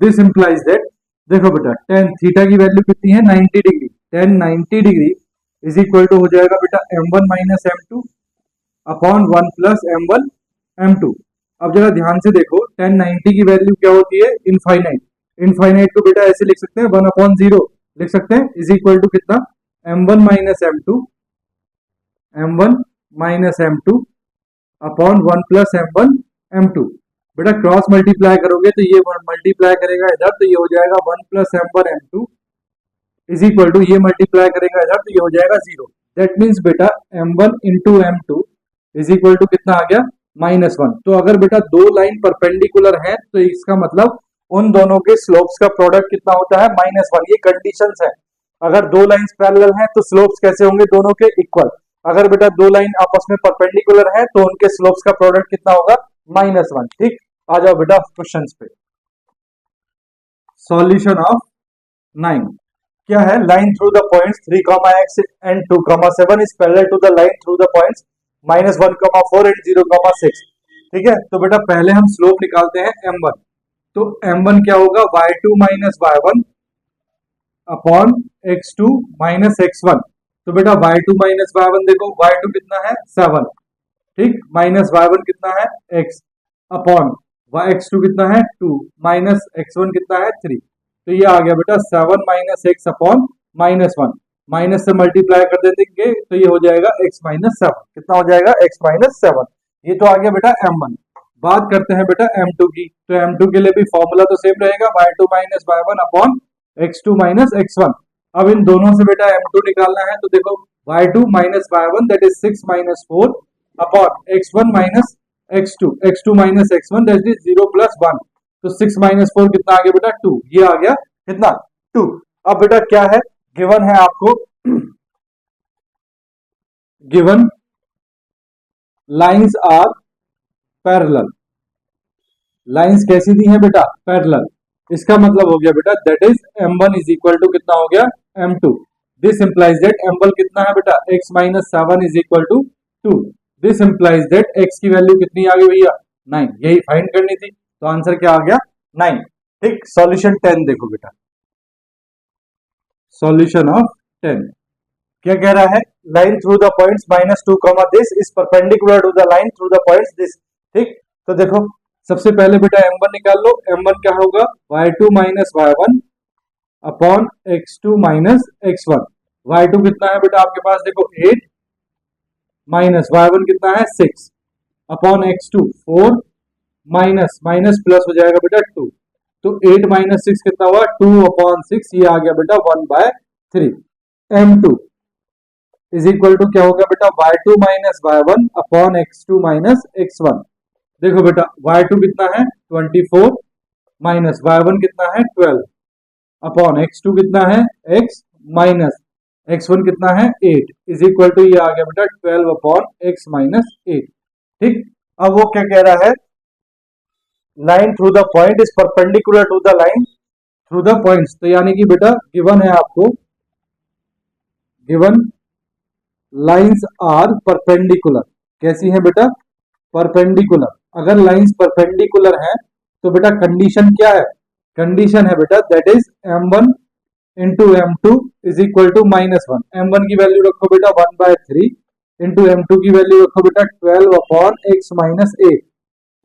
This implies that, देखो बेटा टेन थीटा की वैल्यू कितनी है, 90 degree. Tan 90 degree is equal to हो जाएगा बेटा m1 minus m2 upon 1 plus m1 m2। अब जरा ध्यान से देखो, टेन 90 की वैल्यू क्या होती है, इनफाइनाइट। इनफाइनाइट को बेटा ऐसे लिख सकते हैं, 1 अपॉन 0 लिख सकते हैं, इज इक्वल टू कितना, m1 minus m2 upon 1 plus m1 m2। बेटा क्रॉस मल्टीप्लाई करोगे तो ये मल्टीप्लाई करेगा इधर, तो ये हो जाएगा 1 plus m1 m2 is equal to, ये मल्टीप्लाई करेगा इधर तो ये हो जाएगा 0। दैट मीन्स बेटा m1 into m2 is equal to कितना आ गया, -1। तो अगर बेटा दो लाइन परपेंडिकुलर है तो इसका मतलब उन दोनों के स्लोप्स का प्रोडक्ट कितना होता है, -1। ये कंडीशंस है। अगर दो लाइंस पैरेलल हैं तो स्लोप्स कैसे होंगे, दोनों के इक्वल। अगर बेटा दो लाइन आपस में परपेंडिकुलर है तो उनके स्लोप्स का प्रोडक्ट कितना होगा, -1। ठीक, आ जाओ बेटा क्वेश्चन पे। सॉल्यूशन ऑफ 9 क्या है, line through the points 3, x and 2, 7 is parallel to the line through the points -1, 4 and 0, 6। ठीक है, तो बेटा पहले हम स्लोप निकालते हैं m1। तो m1 क्या होगा, y2 minus y1 upon x2 minus x1। तो बेटा y2 माइनस y1 देखो, y2 कितना है 7, ठीक, माइनस y1 कितना है x अपॉन x2 कितना है 2 माइनस x1 कितना है 3। तो ये आ गया बेटा 7 माइनस x अपॉन -1, माइनस से मल्टीप्लाई कर देंगे तो ये हो जाएगा x माइनस 7। कितना हो जाएगा, x माइनस 7। ये तो आ गया बेटा m1। बात करते हैं बेटा m2 की, तो m2 के लिए भी फॉर्मूला तो सेम रहेगा, y2 minus y1 upon x2 minus x1। अब इन दोनों से बेटा m2 निकालना है, तो देखो y2 minus y1 that is 6 minus 4 upon x1 minus x2 minus x1 that is 0 plus 1। तो 6 माइनस 4 कितना आ गया बेटा, 2। ये आ गया कितना, 2। अब बेटा क्या है, गिवन है आपको, given lines are parallel. Lines कैसी दी हैं बेटा, पैरेलल। इसका मतलब हो गया बेटा that is m1 is equal to कितना हो गया, m2। This implies that m1 कितना है बेटा, x minus 7 is equal to 2। This implies that x की वैल्यू कितनी आ गई भैया, 9। यही फाइंड करनी थी, तो आंसर क्या आ गया, 9। ठीक, सॉल्यूशन 10 देखो बेटा, सॉल्यूशन ऑफ 10 क्या कह रहा है, line through the points -2, this is perpendicular to the line through the points this. ठीक, तो देखो सबसे पहले बेटा m1 निकाल लो। m1 क्या होगा, y2 minus y1 upon x2 minus x1। y2 कितना है बेटा आपके पास, देखो 8 माइनस y1 कितना है 6 upon x2 4 minus minus plus हो जाएगा बेटा 2। तो 8 माइनस 6 कितना हुआ, 2 अपॉन 6, ये आ गया बेटा 1/3। m2 इज इक्वल टू क्या होगा बेटा, y2 minus y1 upon x2 minus x1। देखो बेटा y2 कितना है 24 माइनस y1 कितना है 12 अपॉन x2 कितना है x माइनस x1 कितना है 8 इज इक्वल टू ये आ गया बेटा 12 अपॉन x माइनस 8। ठीक, अब वो क्या कह रहा है, line through the point is perpendicular to the line through the points. तो यानी कि बेटा गिवन है आपको, गिवन लाइंस आर परपेंडिकुलर। कैसी है बेटा, परपेंडिकुलर। अगर लाइंस परपेंडिकुलर हैं तो बेटा कंडीशन क्या है, कंडीशन है बेटा that is m1 into m2 is equal to -1। m1 की वैल्यू रखो बेटा 1/3 इंटू m2 की वैल्यू रखो बेटा 12 upon x minus 8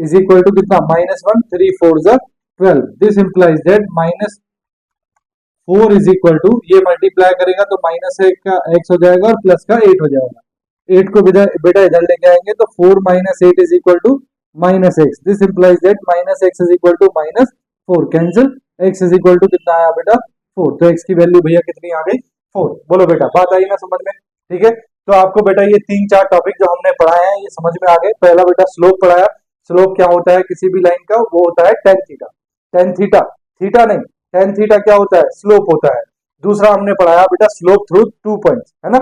is equal to कितना, -1, 3 4 जा 12। This implies that -4 is equal to, ये मल्टीप्लाई करेगा तो -1 का x हो जाएगा और प्लस का 8 हो जाएगा। 8 को बेटा इधर लेके आएंगे तो 4 minus 8 is equal to -x। This implies that -x is equal to -4, cancel, x is equal to कितना आया बेटा 4। तो x की वैल्यू भैया कितनी आ गई 4। बोलो बेटा, बात आई ना समझ में। ठीक है, तो आपको बेटा ये 3-4 टॉपिक जो हमने पढ़ाए हैं ये समझ में आ गए। पहला बेटा स्लोप पढ़ाया, स्लोप क्या होता है किसी भी लाइन का, वो होता है tan theta. tan theta, theta नहीं, tan थीटा क्या होता है, स्लोप होता है। दूसरा हमने पढ़ाया बेटा स्लोप थ्रू 2 पॉइंट्स, है ना,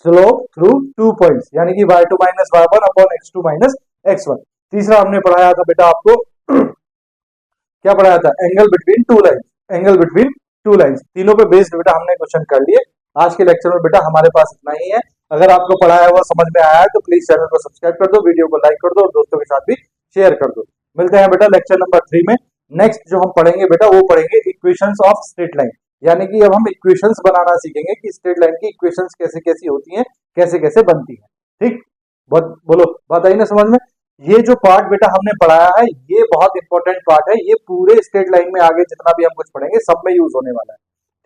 स्लोप थ्रू 2 पॉइंट्स, यानी कि y2 minus y1 upon x2 minus x1। तीसरा हमने पढ़ाया था बेटा आपको क्या पढ़ाया था, angle between two lines, angle between two lines. तीनों पे बेस्ड बेटा हमने क्वेश्चन कर लिए। आज के लेक्चर में बेटा हमारे पास इतना ही है। अगर आपको पढ़ाया हुआ समझ में आया है तो प्लीज चैनल को सब्सक्राइब कर दो, वीडियो को लाइक कर दो और दोस्तों के साथ भी शेयर कर दो। मिलते हैं बेटा लेक्चर नंबर 3 में। नेक्स्ट जो हम पढ़ेंगे बेटा वो पढ़ेंगे इक्वेशंस ऑफ स्ट्रेट लाइन, यानी कि अब हम इक्वेशंस बनाना सीखेंगे कि स्ट्रेट लाइन की इक्वेशंस कैसे कैसी होती हैं, कैसे कैसे बनती हैं। ठीक, बोलो, बात आई ना समझ में। ये जो पार्ट बेटा हमने पढ़ाया है ये बहुत इंपॉर्टेंट पार्ट है, ये पूरे स्ट्रेट लाइन में आगे जितना भी हम कुछ पढ़ेंगे सब में यूज होने वाला है।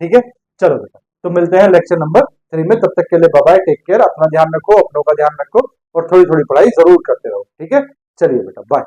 ठीक है, चलो बेटा, तो मिलते हैं लेक्चर नंबर 3 में। तब तक के लिए बाय बाय, टेक केयर, अपना ध्यान रखो, अपनों का ध्यान रखो और थोड़ी थोड़ी पढ़ाई जरूर करते रहो। ठीक है, चलिए बेटा, बाय।